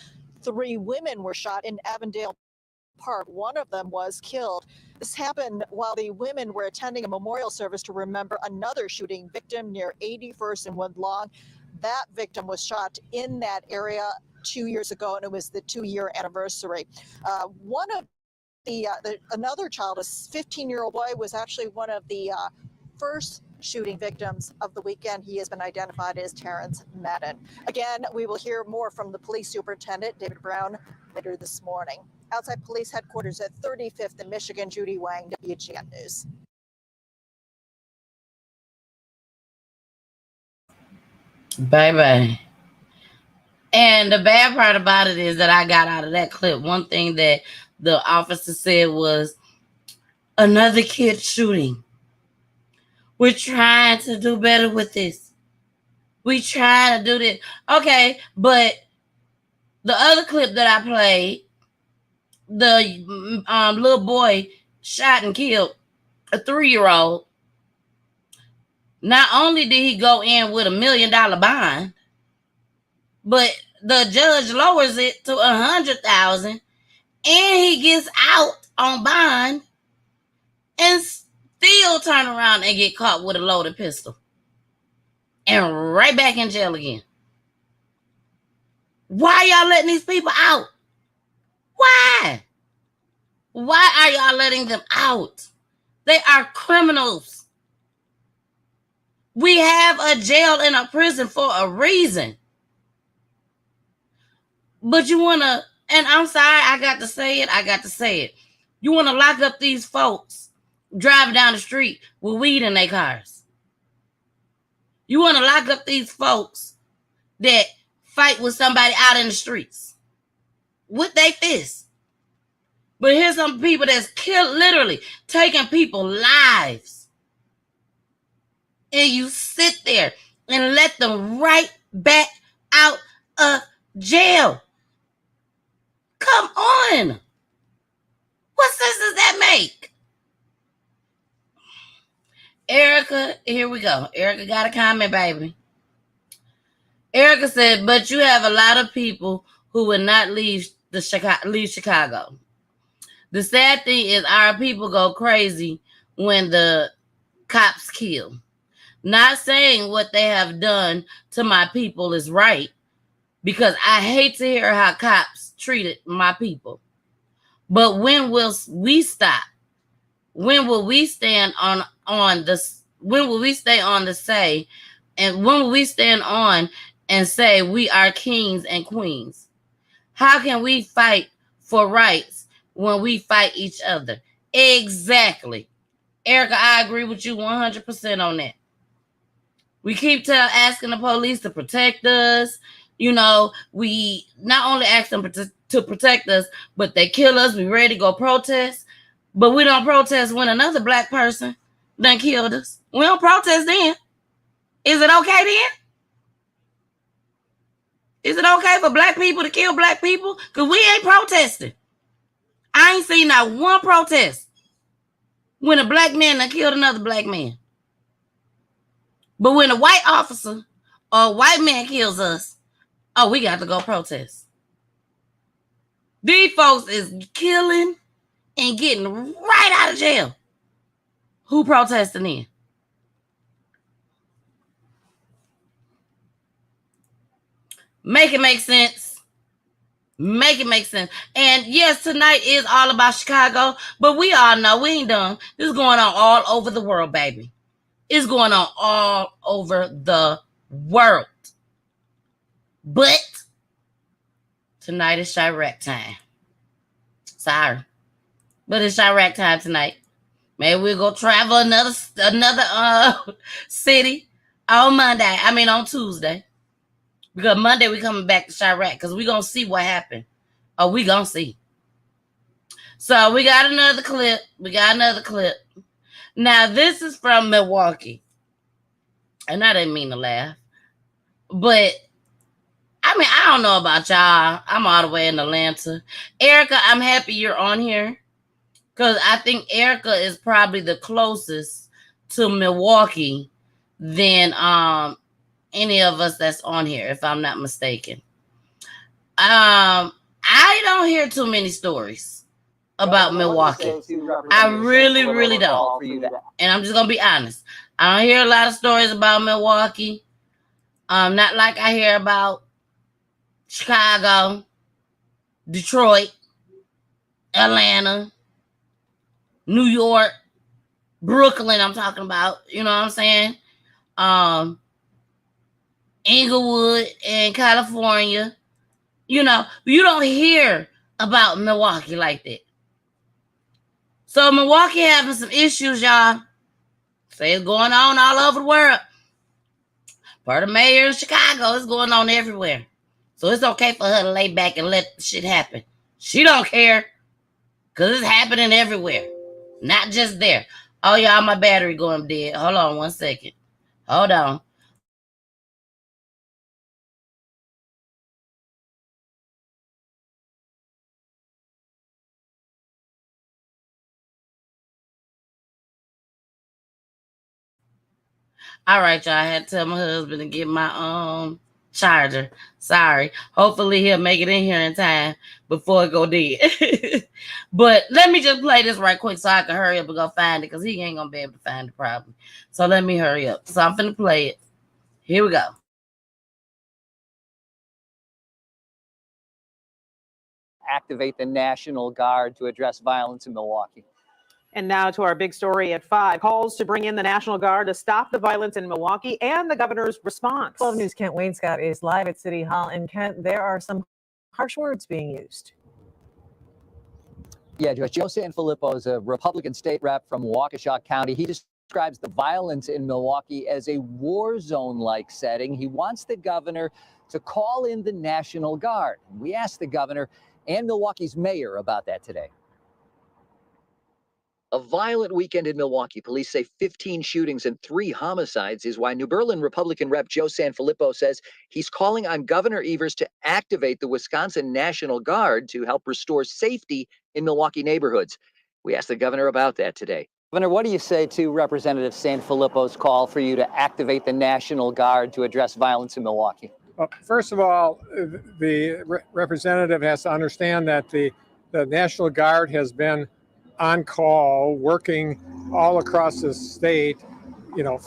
3 women were shot in Avondale Park. One of them was killed. This happened while the women were attending a memorial service to remember another shooting victim near 81st and Woodlawn. That victim was shot in that area 2 years ago, and it was the 2-year anniversary. One of another child, a 15-year-old boy, was actually one of the first shooting victims of the weekend. He has been identified as Terrence Madden. Again, we will hear more from the police superintendent, David Brown, later this morning. Outside police headquarters at 35th and Michigan, Judy Wang, WGN News. Bye-bye. And the bad part about it is that I got out of that clip. One thing that the officer said was, another kid shooting. We're trying to do better with this. We trying to do this. Okay, but the other clip that I played, the little boy shot and killed a 3-year-old. Not only did he go in with $1 million bond, but the judge lowers it to $100,000, and he gets out on bond and still turn around and get caught with a loaded pistol and right back in jail again. Why y'all letting these people out? Why? Why are y'all letting them out? They are criminals. We have a jail and a prison for a reason. But you want to, and I'm sorry, I got to say it. You want to lock up these folks driving down the street with weed in their cars. You want to lock up these folks that fight with somebody out in the streets with their fists. But here's some people that's literally taking people's lives. And you sit there and let them right back out of jail. Come on. What sense does that make? Erica, here we go. Erica got a comment, baby. Erica said, but you have a lot of people who would not leave Chicago. The sad thing is our people go crazy when the cops kill. Not saying what they have done to my people is right, because I hate to hear how cops treated my people. But when will we stop? When will we stand on this? When will we stay on the say? And when will we stand on and say we are kings and queens? How can we fight for rights when we fight each other? Exactly. Erica, I agree with you 100% on that. We keep asking the police to protect us. You know, we not only ask them to protect us, but they kill us. We ready to go protest. But we don't protest when another black person done killed us. We don't protest then. Is it okay then? Is it okay for black people to kill black people? Because we ain't protesting. I ain't seen not one protest when a black man done killed another black man. But when a white officer or a white man kills us, oh, we got to go protest. These folks is killing and getting right out of jail. Who protesting then? Make it make sense. Make it make sense. And yes, tonight is all about Chicago, but we all know we ain't done. This is going on all over the world, baby. It's going on all over the world. But tonight is Chirac time. Sorry. But it's Chirac time tonight. Maybe we'll go travel another city on Monday. I mean on Tuesday. Because Monday we coming back to Chirac because we gonna see what happened. Oh, we gonna see. So we got another clip. Now this is from Milwaukee. And I didn't mean to laugh. But I mean, I don't know about y'all. I'm all the way in Atlanta. Erica, I'm happy you're on here. Because I think Erica is probably the closest to Milwaukee than any of us that's on here, if I'm not mistaken. I don't hear too many stories about Milwaukee. I really, really don't. And I'm just going to be honest. I don't hear a lot of stories about Milwaukee. Not like I hear about Chicago, Detroit, Atlanta, New York, Brooklyn, I'm talking about. You know what I'm saying? Inglewood in California. You know, you don't hear about Milwaukee like that. So Milwaukee having some issues, y'all. Say it's going on all over the world. For the mayor of Chicago, it's going on everywhere. So it's okay for her to lay back and let shit happen. She don't care. Because it's happening everywhere. Not just there. Oh, y'all, my battery going dead. Hold on 1 second. Hold on. All right, y'all. I had to tell my husband to get my charger. Sorry. Hopefully he'll make it in here in time before it go dead. But let me just play this right quick so I can hurry up and go find it because he ain't gonna be able to find the problem. So let me hurry up. So I'm finna play it. Here we go. Activate the National Guard to address violence in Milwaukee. And now to our big story at 5. Calls to bring in the National Guard to stop the violence in Milwaukee and the governor's response. 12 News' Kent Wainscott is live at City Hall. And Kent, there are some harsh words being used. Yeah, Joe Sanfilippo is a Republican state rep from Waukesha County. He describes the violence in Milwaukee as a war zone-like setting. He wants the governor to call in the National Guard. We asked the governor and Milwaukee's mayor about that today. A violent weekend in Milwaukee. Police say 15 shootings and 3 homicides is why New Berlin Republican Rep Joe Sanfilippo says he's calling on Governor Evers to activate the Wisconsin National Guard to help restore safety in Milwaukee neighborhoods. We asked the governor about that today. Governor, what do you say to Representative Sanfilippo's call for you to activate the National Guard to address violence in Milwaukee? Well, first of all, the representative has to understand that the National Guard has been on call, working all across the state,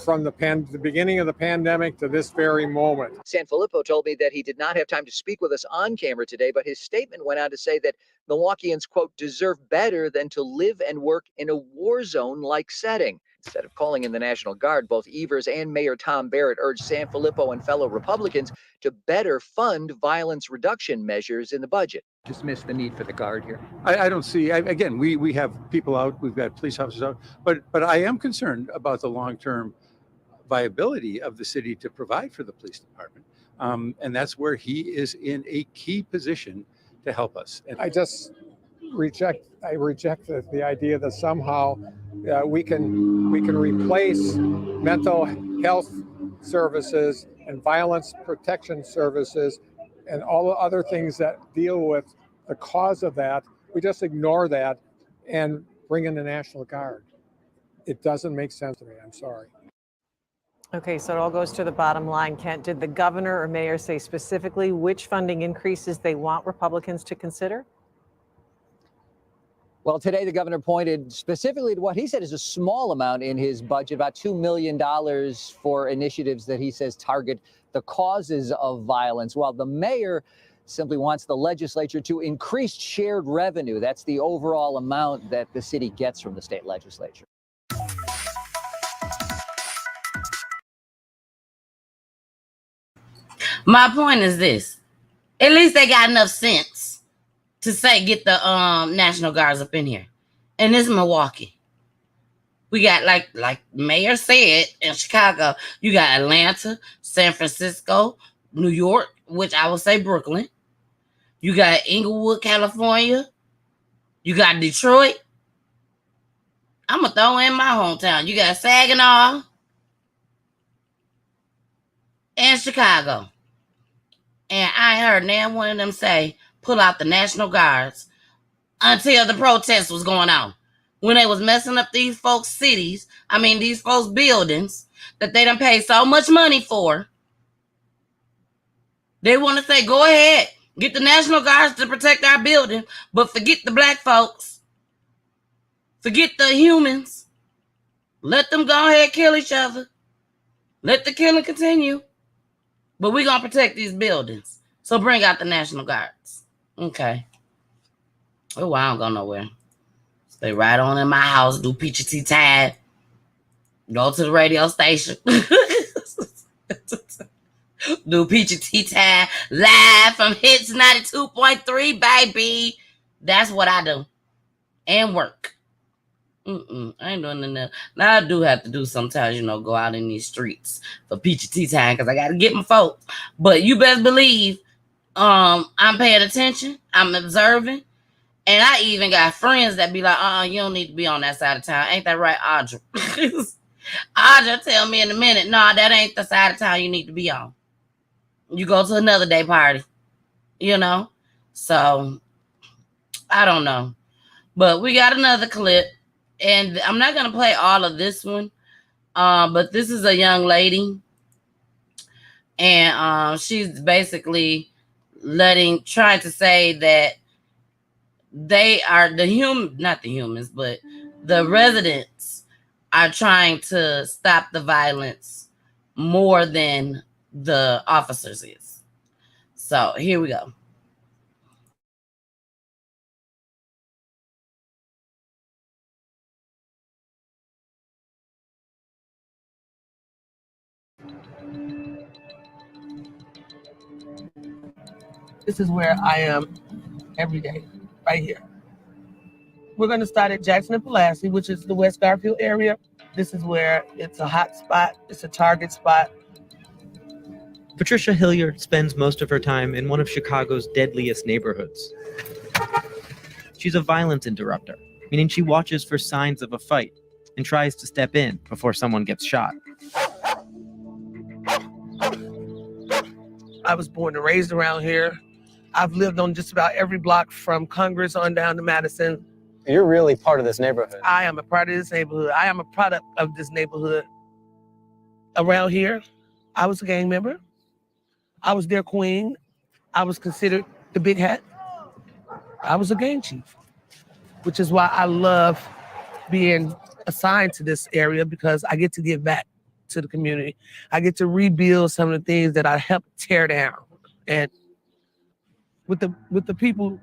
from the beginning of the pandemic to this very moment. Sanfilippo told me that he did not have time to speak with us on camera today, but his statement went on to say that Milwaukeeans, quote, deserve better than to live and work in a war zone-like setting. Instead of calling in the National Guard, both Evers and Mayor Tom Barrett urged Sanfilippo and fellow Republicans to better fund violence reduction measures in the budget. Dismiss the need for the Guard here. I don't see, again, we have people out, we've got police officers out, but I am concerned about the long-term viability of the city to provide for the police department. And that's where he is in a key position to help us. And I reject the idea that somehow we can replace mental health services and violence protection services and all the other things that deal with the cause of that. We just ignore that and bring in the National Guard. It doesn't make sense to me. I'm sorry. Okay, so it all goes to the bottom line. Kent, did the governor or mayor say specifically which funding increases they want Republicans to consider? Well, today the governor pointed specifically to what he said is a small amount in his budget, about $2 million for initiatives that he says target the causes of violence, while the mayor simply wants the legislature to increase shared revenue. That's the overall amount that the city gets from the state legislature. My point is this. At least they got enough sense to say get the National Guards up in here. And this is Milwaukee. We got, like Mayor said, in Chicago, you got Atlanta, San Francisco, New York, which I would say Brooklyn. You got Inglewood, California. You got Detroit. I'm going to throw in my hometown. You got Saginaw and Chicago. And I ain't heard none one of them say, pull out the National Guards until the protest was going on. When they was messing up these folks' cities, these folks' buildings that they done paid so much money for. They want to say, go ahead, get the National Guards to protect our building, but forget the black folks. Forget the humans. Let them go ahead and kill each other. Let the killing continue. But we're going to protect these buildings. So bring out the National Guards. Okay. Oh, I don't go nowhere. Stay right on in my house, do Peachy tea time. Go to the radio station. Do Peachy tea time live from Hits 92.3, baby. That's what I do. And work. I ain't doing nothing. Now I do have to do sometimes, go out in these streets for Peachy tea time because I got to get my folks. But you best believe I'm paying attention. I'm observing. And I even got friends that be like, you don't need to be on that side of town. Ain't that right, Audra? Audra tell me in a minute, nah, that ain't the side of town you need to be on. You go to another day party, So, I don't know. But we got another clip. And I'm not going to play all of this one. But this is a young lady. And she's basically trying to say that they are not the humans, but the residents are trying to stop the violence more than the officers is. So here we go. This is where I am every day, right here. We're going to start at Jackson and Pulaski, which is the West Garfield area. This is where it's a hot spot. It's a target spot. Patricia Hilliard spends most of her time in one of Chicago's deadliest neighborhoods. She's a violence interrupter, meaning she watches for signs of a fight and tries to step in before someone gets shot. I was born and raised around here. I've lived on just about every block from Congress on down to Madison. You're really part of this neighborhood. I am a part of this neighborhood. I am a product of this neighborhood. Around here, I was a gang member. I was their queen. I was considered the big hat. I was a gang chief. which is why I love being assigned to this area, because I get to give back to the community. I get to rebuild some of the things that I helped tear down. And with the people.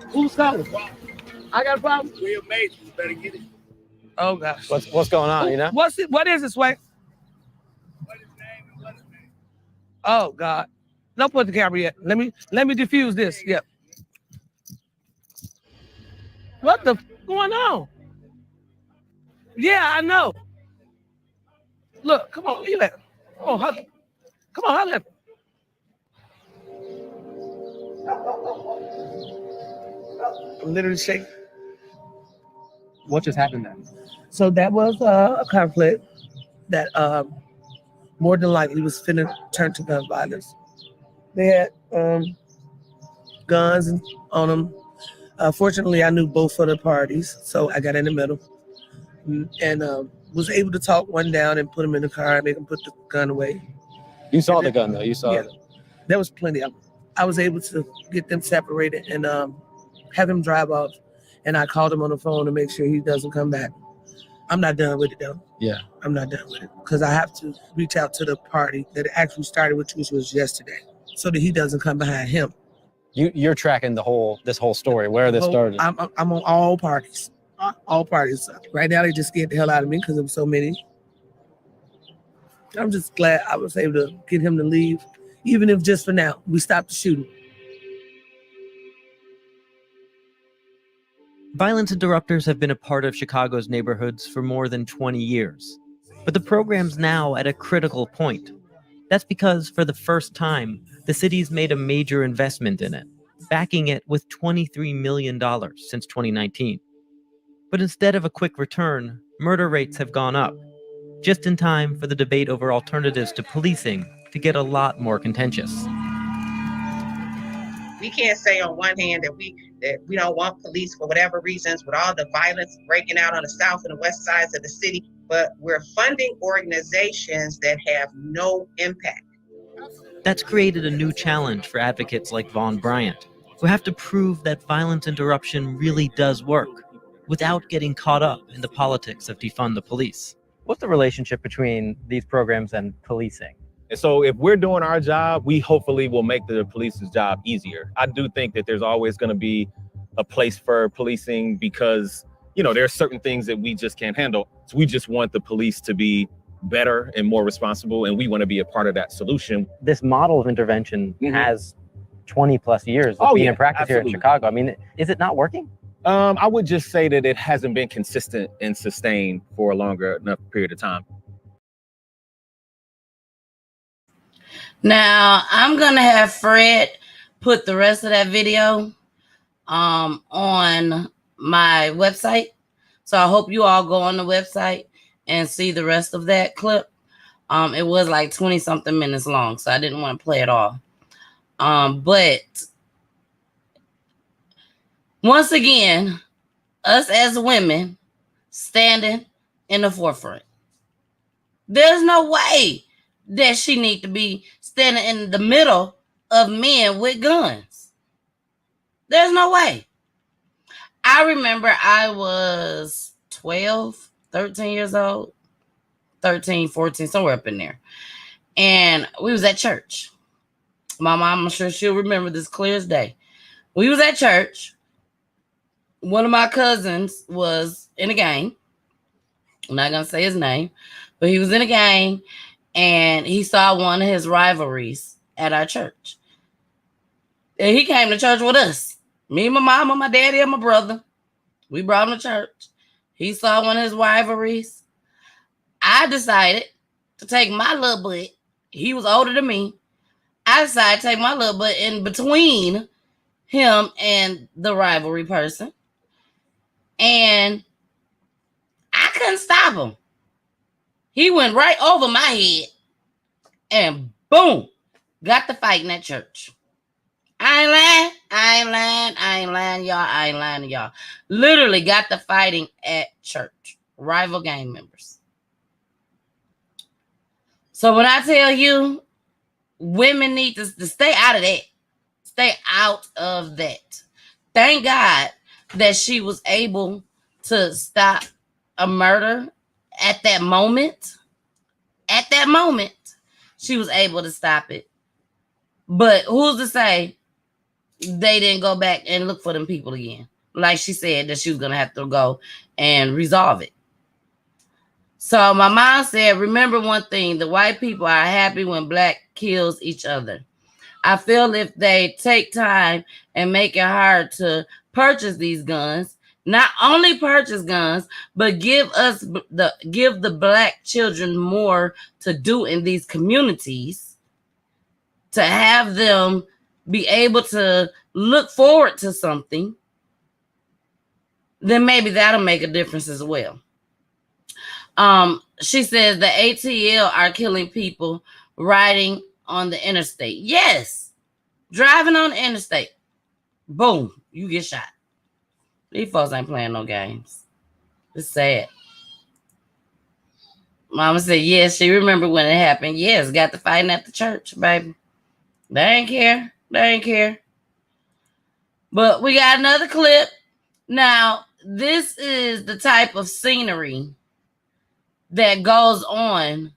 Who's calling? I got a problem. Real major. You better get it. Oh gosh. What's going on? You know? What is this way? What is name and what is name? Oh God. Don't put the camera yet. Let me diffuse this. Yep. What the going on? Yeah, I know. Look, come on, where you at? Come on, holler. Come on, holler. I'm literally shaking. What just happened then? So that was a conflict that more than likely was finna turn to gun violence. They had guns on them. Fortunately, I knew both of the parties, so I got in the middle and was able to talk one down and put him in the car and make him put the gun away. You saw the gun though. You saw it. There was plenty of them. I was able to get them separated and have him drive off. And I called him on the phone to make sure he doesn't come back. I'm not done with it though. Yeah. I'm not done with it because I have to reach out to the party that it actually started with, which was yesterday, so that he doesn't come behind him. You're tracking this whole story, where this started. I'm on all parties. All parties. Right now, they just scared the hell out of me because there were so many. I'm just glad I was able to get him to leave, even if just for now. We stopped the shooting. Violence interrupters have been a part of Chicago's neighborhoods for more than 20 years. But the program's now at a critical point. That's because, for the first time, the city's made a major investment in it, backing it with $23 million since 2019. But instead of a quick return, murder rates have gone up, just in time for the debate over alternatives to policing to get a lot more contentious. We can't say on one hand that we don't want police for whatever reasons, with all the violence breaking out on the south and the west sides of the city, but we're funding organizations that have no impact. That's created a new challenge for advocates like Vaughn Bryant, who have to prove that violence interruption really does work without getting caught up in the politics of defund the police. What's the relationship between these programs and policing? And so if we're doing our job, we hopefully will make the police's job easier. I do think that there's always going to be a place for policing because, you know, there are certain things that we just can't handle. So we just want the police to be better and more responsible, and we want to be a part of that solution. This model of intervention has 20 plus years of being in practice here in Chicago. I mean, is it not working? I would just say that it hasn't been consistent and sustained for a longer enough period of time. Now, I'm going to have Fred put the rest of that video on my website. So I hope you all go on the website and see the rest of that clip. It was like 20-something minutes long, so I didn't want to play it all. But once again, us as women standing in the forefront. There's no way that she need to be standing in the middle of men with guns. There's no way. I remember I was 12, 13 years old, 13, 14, somewhere up in there. And we was at church. My mom, I'm sure she'll remember this clear as day. We was at church. One of my cousins was in a gang. I'm not going to say his name, but he was in a gang. And he saw one of his rivalries at our church. And he came to church with us. Me, my mama, my daddy, and my brother. We brought him to church. He saw one of his rivalries. I decided to take my little butt. He was older than me. I decided to take my little butt in between him and the rivalry person. And I couldn't stop him. He went right over my head and boom, got the fight in that church. I ain't lying, y'all. Literally got the fighting at church. Rival gang members. So when I tell you, women need to stay out of that. stay out of that. Thank God that she was able to stop a murder at that moment. At that moment, she was able to stop it. But who's to say they didn't go back and look for them people again? Like she said that she was going to have to go and resolve it. So my mom said, remember one thing, the white people are happy when black kills each other. I feel if they take time and make it hard to purchase these guns, not only purchase guns, but give the black children more to do in these communities, to have them be able to look forward to something, then maybe that'll make a difference as well. She says the ATL are killing people riding on the interstate. Yes, driving on the interstate. Boom, you get shot. These folks ain't playing no games. It's sad. Mama said, yes, she remembered when it happened. Yes, got to fighting at the church, baby. They ain't care. They ain't care. But we got another clip. Now, this is the type of scenery that goes on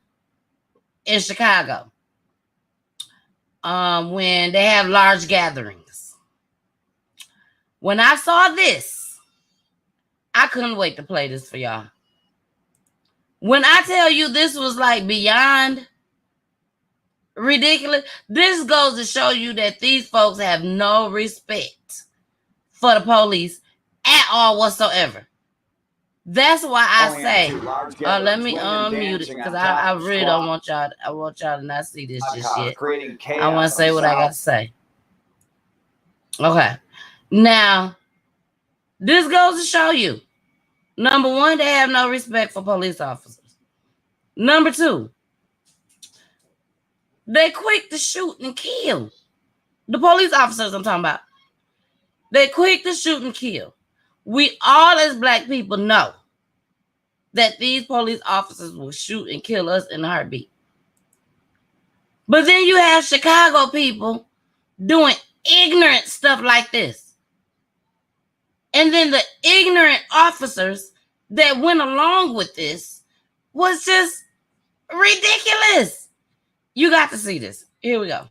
in Chicago when they have large gatherings. When I saw this, I couldn't wait to play this for y'all. When I tell you this was like beyond ridiculous, this goes to show you that these folks have no respect for the police at all whatsoever. That's why I say, let me unmute it because I really don't want y'all. I want y'all to not see this just yet. I want to say what I got to say. Okay. Now, this goes to show you, number one, they have no respect for police officers. Number two, they quick to shoot and kill. The police officers I'm talking about. They quick to shoot and kill. We all as black people know that these police officers will shoot and kill us in a heartbeat. But then you have Chicago people doing ignorant stuff like this. And then the ignorant officers that went along with this was just ridiculous. You got to see this. Here we go.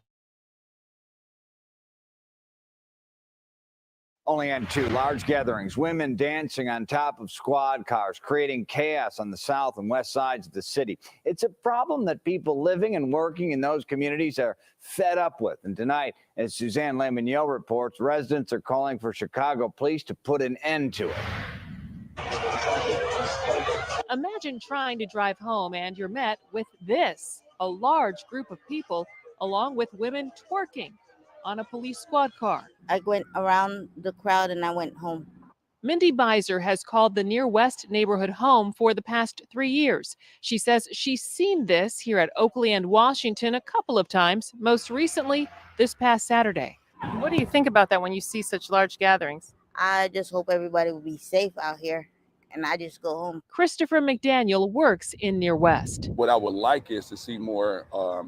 Only on two large gatherings, women dancing on top of squad cars, creating chaos on the south and west sides of the city. It's a problem that people living and working in those communities are fed up with. And tonight, as Suzanne Lamignot reports, residents are calling for Chicago police to put an end to it. Imagine trying to drive home and you're met with this, a large group of people along with women twerking on a police squad car. I went around the crowd and I went home. Mindy Beiser has called the Near West neighborhood home for the past 3 years. She says she's seen this here at Oakley and Washington a couple of times, most recently this past Saturday. What do you think about that when you see such large gatherings? I just hope everybody will be safe out here and I just go home. Christopher McDaniel works in Near West. What I would like is to see more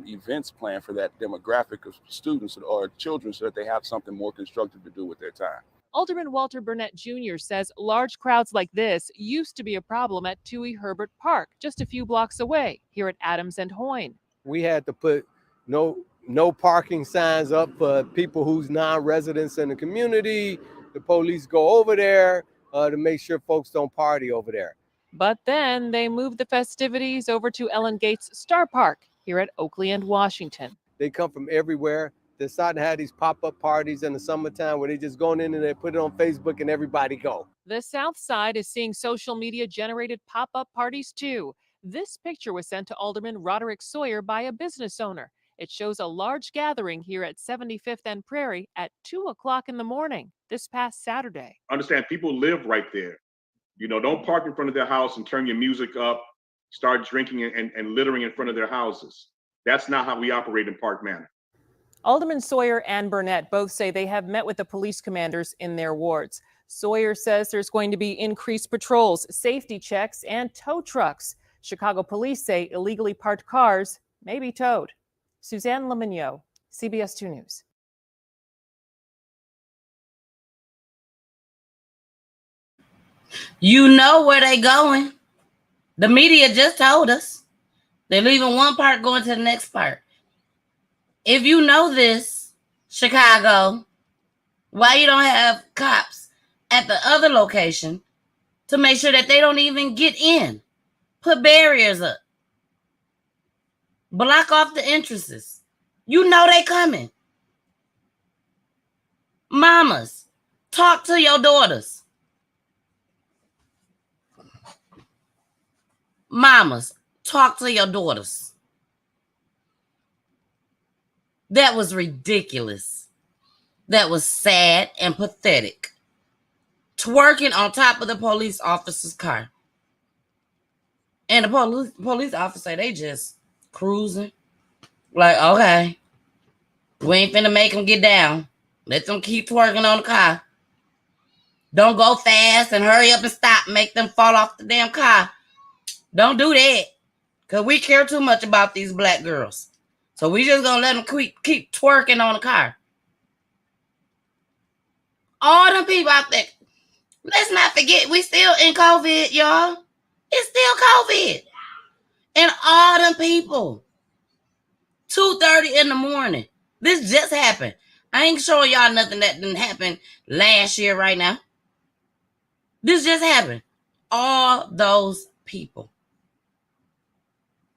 events planned for that demographic of students or children so that they have something more constructive to do with their time. Alderman Walter Burnett Jr. says large crowds like this used to be a problem at Toohey Herbert Park, just a few blocks away, here at Adams and Hoyne. We had to put no parking signs up for people who's non-residents in the community. The police go over there to make sure folks don't party over there. But then they moved the festivities over to Ellen Gates Star Park here at Oakley and Washington. They come from everywhere. They're starting to have these pop-up parties in the summertime where they just go in and they put it on Facebook and everybody go. The South Side is seeing social media generated pop-up parties too. This picture was sent to Alderman Roderick Sawyer by a business owner. It shows a large gathering here at 75th and Prairie at 2 o'clock in the morning this past Saturday. Understand, people live right there. You know, don't park in front of their house and turn your music up, start drinking and littering in front of their houses. That's not how we operate in Park Manor. Alderman Sawyer and Burnett both say they have met with the police commanders in their wards. Sawyer says there's going to be increased patrols, safety checks, and tow trucks. Chicago police say illegally parked cars may be towed. Suzanne Lamignot, CBS 2 News. You know where they going. The media just told us. They're leaving one part going to the next part. If you know this, Chicago, why you don't have cops at the other location to make sure that they don't even get in? Put barriers up. Block off the entrances. You know they coming. Mamas, talk to your daughters. Mamas, talk to your daughters. That was ridiculous. That was sad and pathetic. Twerking on top of the police officer's car. And the police officer, they just cruising. Like, okay, we ain't finna make them get down. Let them keep twerking on the car. Don't go fast and hurry up and stop. Make them fall off the damn car. Don't do that. Because we care too much about these black girls. So we just gonna let them keep twerking on the car. All them people out there. Let's not forget, we still in COVID, y'all. It's still COVID. And all them people. 2:30 in the morning. This just happened. I ain't showing y'all nothing that didn't happen last year right now. This just happened. All those people.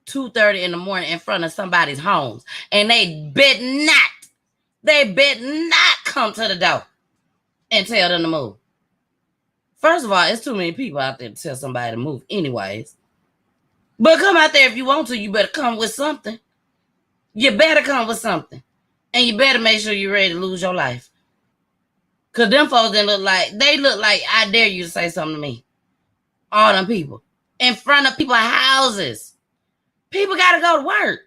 2:30 in the morning in front of somebody's homes. And they bet not come to the door and tell them to move. First of all, it's too many people out there to tell somebody to move anyways. But come out there if you want to. You better come with something. You better come with something. And you better make sure you're ready to lose your life. Because them folks they look like I dare you to say something to me. All them people. In front of people's houses. People got to go to work.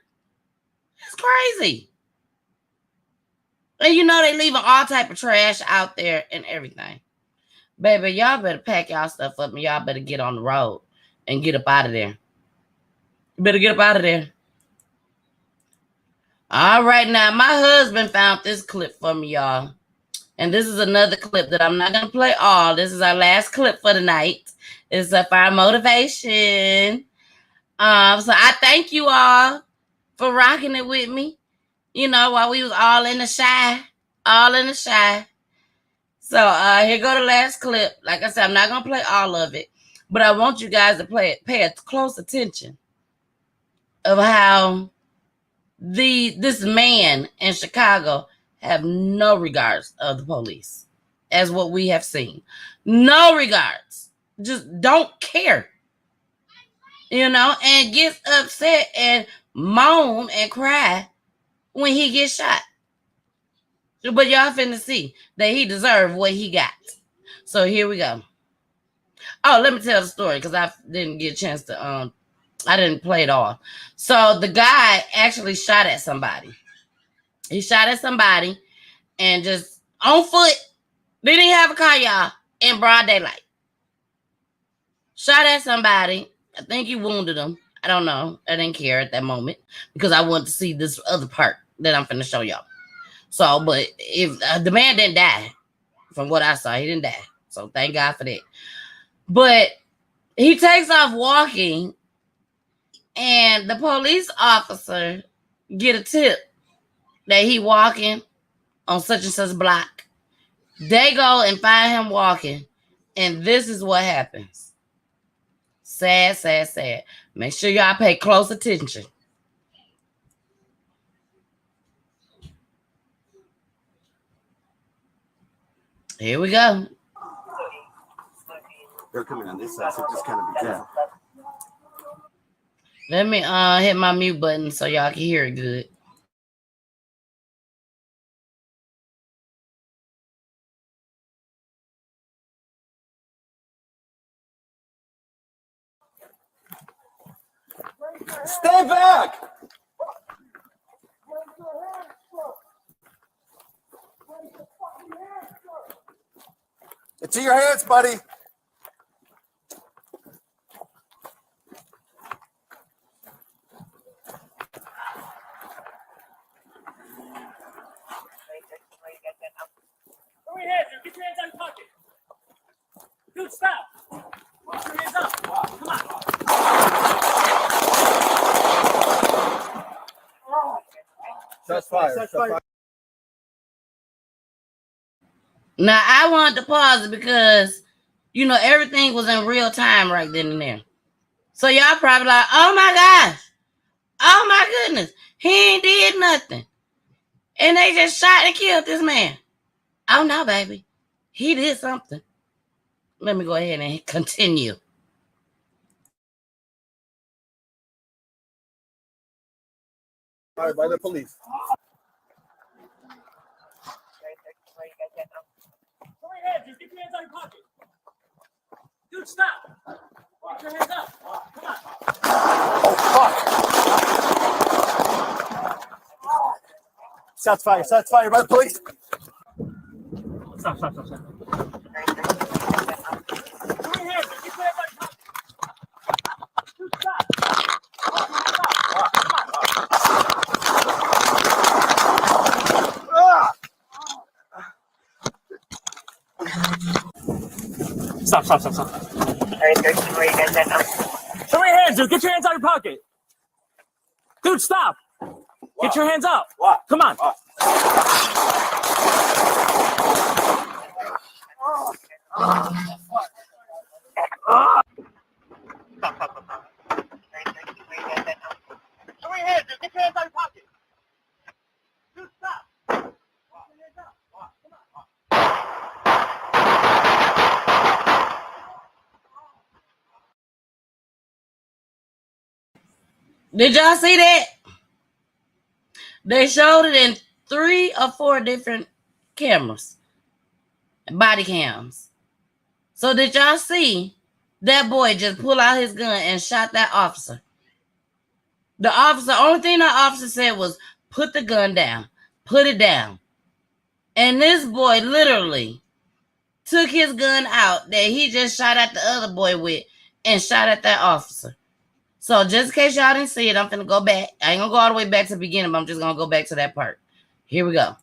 It's crazy. And you know they leaving all type of trash out there and everything. Baby, y'all better pack y'all stuff up and y'all better get on the road and get up out of there. You better get up out of there. All right, now, my husband found this clip for me, y'all. And this is another clip that I'm not going to play all. This is our last clip for the night. It's for our motivation. So I thank you all for rocking it with me. You know, while we was all in the shy. All in the shy. So here go the last clip. Like I said, I'm not going to play all of it. But I want you guys to pay close attention of how this man in Chicago have no regards of the police, as what we have seen. No regards. Just don't care. You know, and gets upset and moan and cry when he gets shot. But y'all finna see that he deserved what he got. So here we go. Oh, let me tell the story because I didn't get a chance to I didn't play it all. So the guy actually shot at somebody. He shot at somebody and just on foot. Didn't even have a car, y'all, in broad daylight. Shot at somebody. I think he wounded him. I don't know. I didn't care at that moment because I wanted to see this other part that I'm finna show y'all. So, but if the man didn't die, from what I saw, he didn't die. So thank God for that. But he takes off walking, and the police officer get a tip that he walking on such and such block. They go and find him walking, and this is what happens. Sad, sad, sad. Make sure y'all pay close attention. Here we go. They're coming on this side, so just kind of be careful. Let me hit my mute button so y'all can hear it good. Stay back! It's in your hands, buddy. Get your hands on your pocket. Dude, stop. Shots fired. Now I wanted to pause it because you know everything was in real time right then and there. So y'all probably like, oh my gosh, oh my goodness, he ain't did nothing. And they just shot and killed this man. Oh no, baby. He did something. Let me go ahead and continue. All right, by the police. Just get your hands out of your pocket. Dude, stop. Get your hands up. Come on. Oh, fuck. Shots fired. Shots fired by the police. Stop. Show your hands. Get your hands out of your pocket. Dude, stop. Stop. Show your hands, dude. Get your hands out of your pocket. Dude, stop. Get your hands up. Come on. Show your hands, dude. Get your hands out of your pocket. Dude, stop. Did y'all see that? They showed it in 3 or 4 different cameras, body cams. So did y'all see that boy just pull out his gun and shot that officer? The officer, only thing that officer said was, put the gun down, put it down. And this boy literally took his gun out that he just shot at the other boy with and shot at that officer. So just in case y'all didn't see it, I'm finna go back. I ain't gonna go all the way back to the beginning, but I'm just gonna go back to that part. Here we go.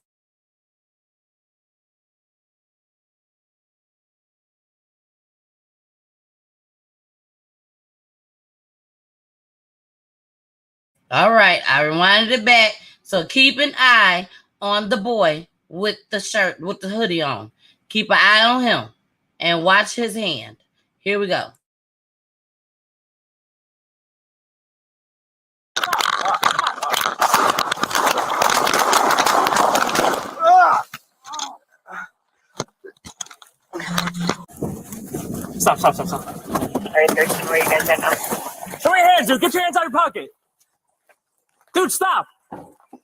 All right, I rewinded it back. So keep an eye on the boy with the shirt, with the hoodie on. Keep an eye on him and watch his hand. Here we go. Stop. Show your hands, dude. Get your hands out of your pocket. Dude, stop.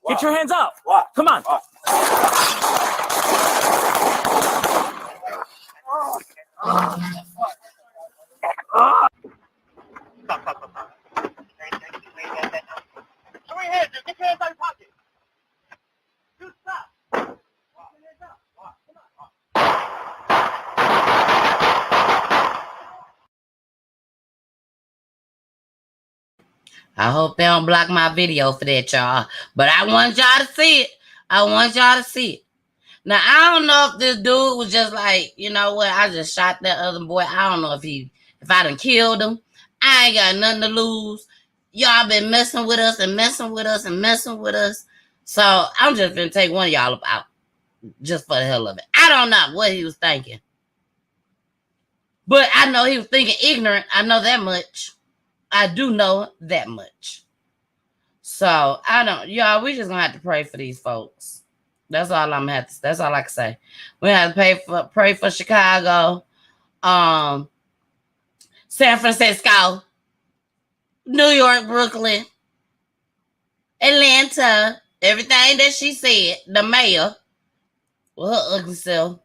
Get your hands up. Come on. Show your hands, dude. Get your hands out of your pocket. Dude, stop. I hope they don't block my video for that, y'all. But I want y'all to see it. I want y'all to see it. Now, I don't know if this dude was just like, you know what, I just shot that other boy. I don't know if I done killed him. I ain't got nothing to lose. Y'all been messing with us and messing with us and messing with us. So I'm just gonna take one of y'all out just for the hell of it. I don't know what he was thinking. But I know he was thinking ignorant. I know that much. I do know that much. So y'all, we just gonna have to pray for these folks. That's all that's all I can say. We have to pray for Chicago, San Francisco, New York, Brooklyn, Atlanta, everything that she said, the mayor, with her ugly self.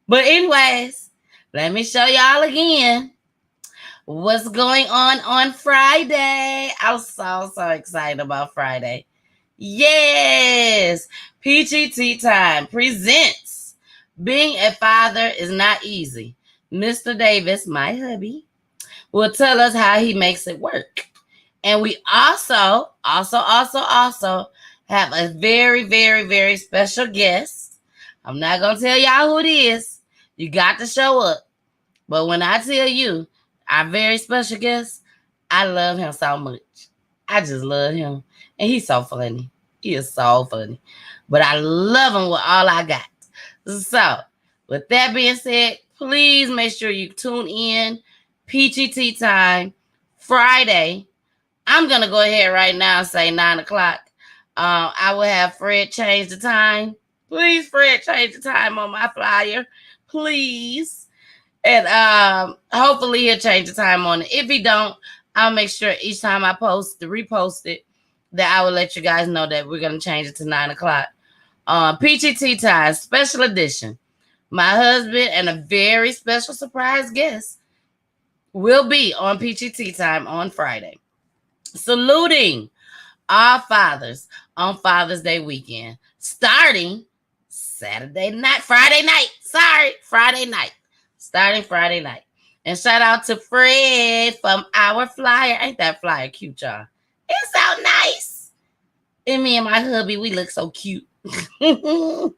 But anyways, let me show y'all again what's going on Friday. I'm so excited about Friday. Yes, Peachy Tea Time presents Being a Father is Not Easy. Mr. Davis, my hubby, will tell us how he makes it work. And we also have a very, very, very special guest. I'm not going to tell y'all who it is. You got to show up. But when I tell you, our very special guest, I love him so much. I just love him. And he's so funny. He is so funny. But I love him with all I got. So, with that being said, please make sure you tune in Peachy Tea Time Friday. I'm going to go ahead right now and say 9 o'clock. I will have Fred change the time. Please, Fred, change the time on my flyer. Please. And hopefully he'll change the time on it. If he don't, I'll make sure each time I post to repost it that I will let you guys know that we're going to change it to 9 o'clock. Peachy Tea Time, special edition. My husband and a very special surprise guest will be on Peachy Tea Time on Friday. Saluting all fathers on Father's Day weekend, starting Friday night. Starting Friday night. And shout out to Fred from our flyer. Ain't that flyer cute, y'all? It's so nice. And me and my hubby, we look so cute. You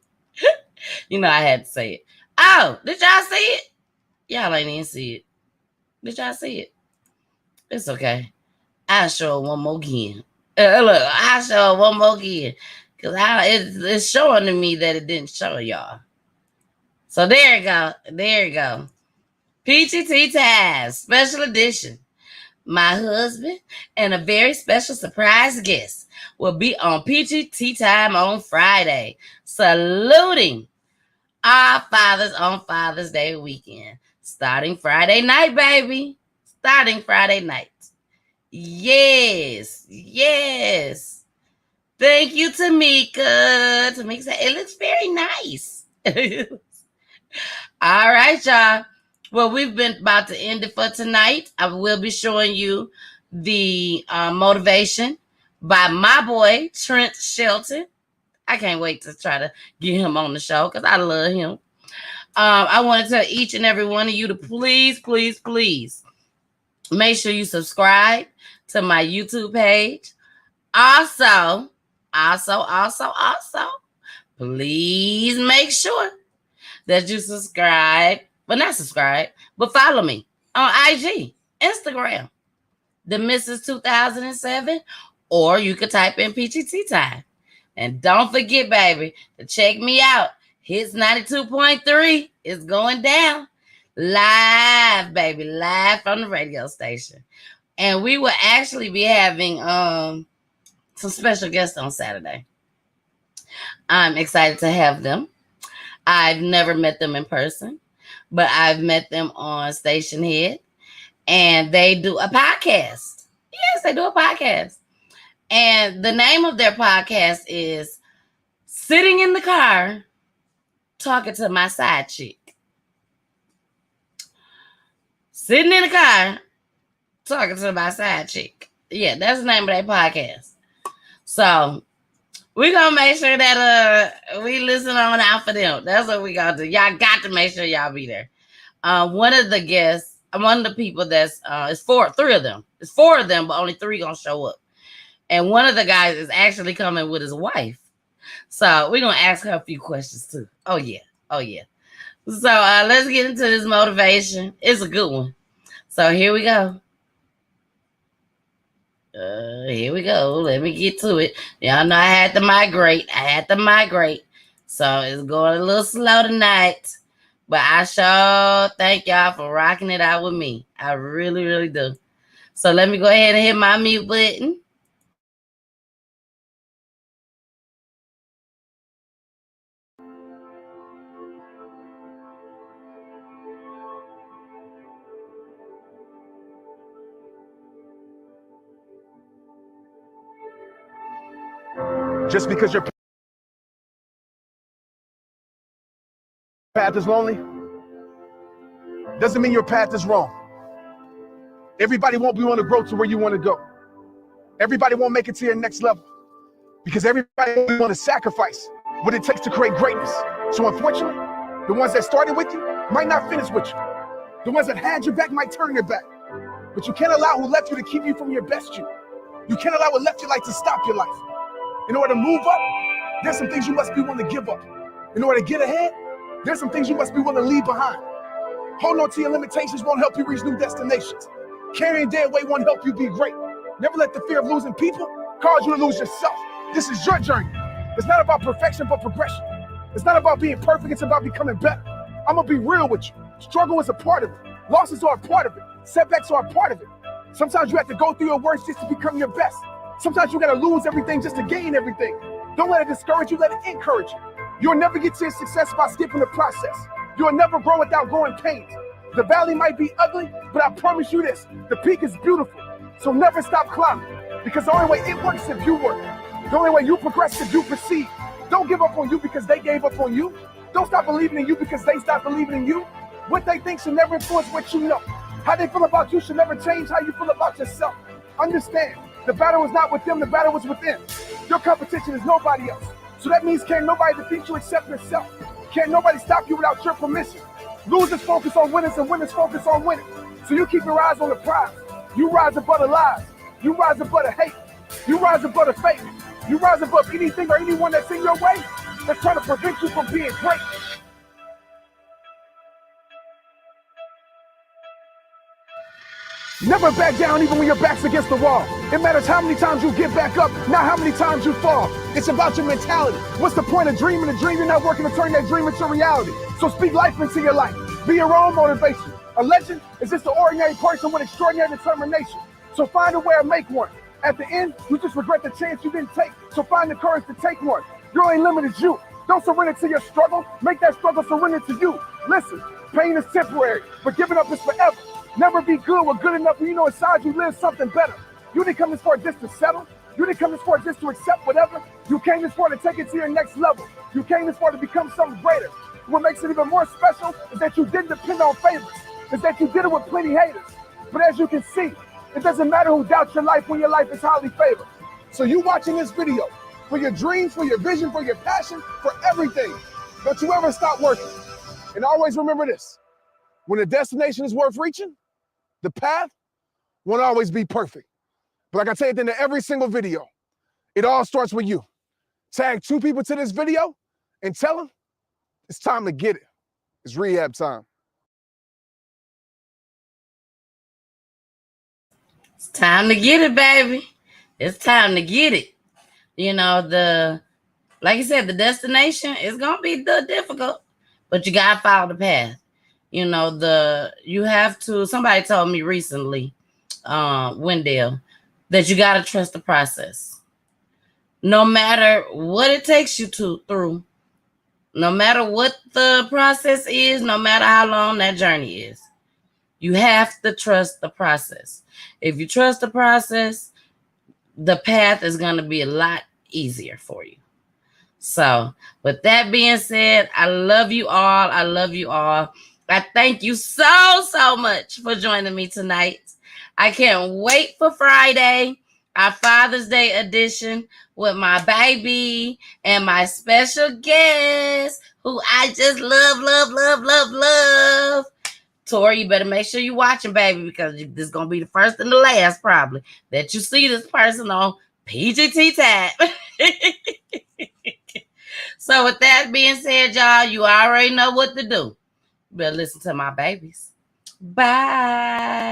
know, I had to say it. Oh, did y'all see it? Y'all ain't even see it. Did y'all see it? It's okay. I'll show it one more again. Look, I'll show it one more again. Because it's showing to me that it didn't show y'all. So there you go. There you go. Peachy Tea Time, special edition. My husband and a very special surprise guest will be on Peachy Tea Time on Friday. Saluting all fathers on Father's Day weekend. Starting Friday night, baby. Starting Friday night. Yes. Yes. Thank you, Tamika. Tamika said, it looks very nice. All right, y'all. Well, we've been about to end it for tonight. I will be showing you the motivation by my boy, Trent Shelton. I can't wait to try to get him on the show because I love him. I want to tell each and every one of you to please, please, please make sure you subscribe to my YouTube page. Also, please make sure that you subscribe. Well, not subscribe, but follow me on IG, Instagram, the Mrs. 2007, or you could type in Peachy Tea Time. And don't forget, baby, to check me out. Hits 92.3 is going down. Live, baby, live from the radio station. And we will actually be having some special guests on Saturday. I'm excited to have them. I've never met them in person, but I've met them on Station Head, and they do a podcast. Yes, they do a podcast. And the name of their podcast is Sitting in the Car Talking to My Side Chick. Sitting in the car talking to my side chick. Yeah, that's the name of their podcast. So we're gonna make sure that we listen on out for them. That's what we gotta do. Y'all got to make sure y'all be there. One of the guests, one of the people that's it's three of them. It's four of them, but only three gonna show up. And one of the guys is actually coming with his wife. So we're gonna ask her a few questions too. Oh yeah. So let's get into this motivation. It's a good one. So here we go. Let me get to it. Y'all know I had to migrate. So it's going a little slow tonight. But I sure thank y'all for rocking it out with me. I really, really do. So let me go ahead and hit my mute button. Just because your path is lonely doesn't mean your path is wrong. Everybody won't be able to grow to where you want to go. Everybody won't make it to your next level because everybody won't want to sacrifice what it takes to create greatness. So unfortunately, the ones that started with you might not finish with you. The ones that had your back might turn their back. But you can't allow who left you to keep you from your best you. You can't allow what left you like to stop your life. In order to move up, there's some things you must be willing to give up. In order to get ahead, there's some things you must be willing to leave behind. Holding on to your limitations won't help you reach new destinations. Carrying dead weight won't help you be great. Never let the fear of losing people cause you to lose yourself. This is your journey. It's not about perfection, but progression. It's not about being perfect, it's about becoming better. I'm gonna be real with you. Struggle is a part of it. Losses are a part of it. Setbacks are a part of it. Sometimes you have to go through your worst just to become your best. Sometimes you gotta lose everything just to gain everything. Don't let it discourage you, let it encourage you. You'll never get to your success by skipping the process. You'll never grow without growing pains. The valley might be ugly, but I promise you this, the peak is beautiful. So never stop climbing, because the only way it works is if you work. The only way you progress is if you proceed. Don't give up on you because they gave up on you. Don't stop believing in you because they stopped believing in you. What they think should never influence what you know. How they feel about you should never change how you feel about yourself. Understand, the battle is not with them, the battle is within. Your competition is nobody else. So that means can't nobody defeat you except yourself. Can't nobody stop you without your permission. Losers focus on winners and winners focus on winning. So you keep your eyes on the prize. You rise above the lies. You rise above the hate. You rise above the fake. You rise above anything or anyone that's in your way that's trying to prevent you from being great. Never back down even when your back's against the wall. It matters how many times you get back up, not how many times you fall. It's about your mentality. What's the point of dreaming a dream? You're not working to turn that dream into reality. So speak life into your life. Be your own motivation. A legend is just an ordinary person with extraordinary determination. So find a way to make one. At the end, you just regret the chance you didn't take. So find the courage to take one. Your only limit is you. Don't surrender to your struggle. Make that struggle surrender to you. Listen, pain is temporary, but giving up is forever. Never be good or good enough when you know inside you live something better. You didn't come this far just to settle. You didn't come this far just to accept whatever. You came this far to take it to your next level. You came this far to become something greater. What makes it even more special is that you didn't depend on favors. Is that you did it with plenty haters. But as you can see, it doesn't matter who doubts your life when your life is highly favored. So you watching this video, for your dreams, for your vision, for your passion, for everything, don't you ever stop working. And always remember this, when the destination is worth reaching, the path won't always be perfect. But like I say at the end of every single video, it all starts with you. Tag 2 people to this video and tell them it's time to get it. It's rehab time. It's time to get it, baby. It's time to get it. You know, like you said, the destination is gonna be difficult, but you gotta follow the path. You know, you have to. Somebody told me recently, Wendell, that you gotta trust the process. No matter what it takes you through, no matter what the process is, no matter how long that journey is, you have to trust the process. If you trust the process, the path is going to be a lot easier for you. So with that being said, I love you all. I love you all. I thank you so much for joining me tonight. I can't wait for Friday, our Father's Day edition with my baby and my special guest who I just love. Tori, you better make sure you're watching, baby, because this is going to be the first and the last, probably, that you see this person on PGT Tyme. So with that being said, y'all, you already know what to do. You better listen to my babies. Bye.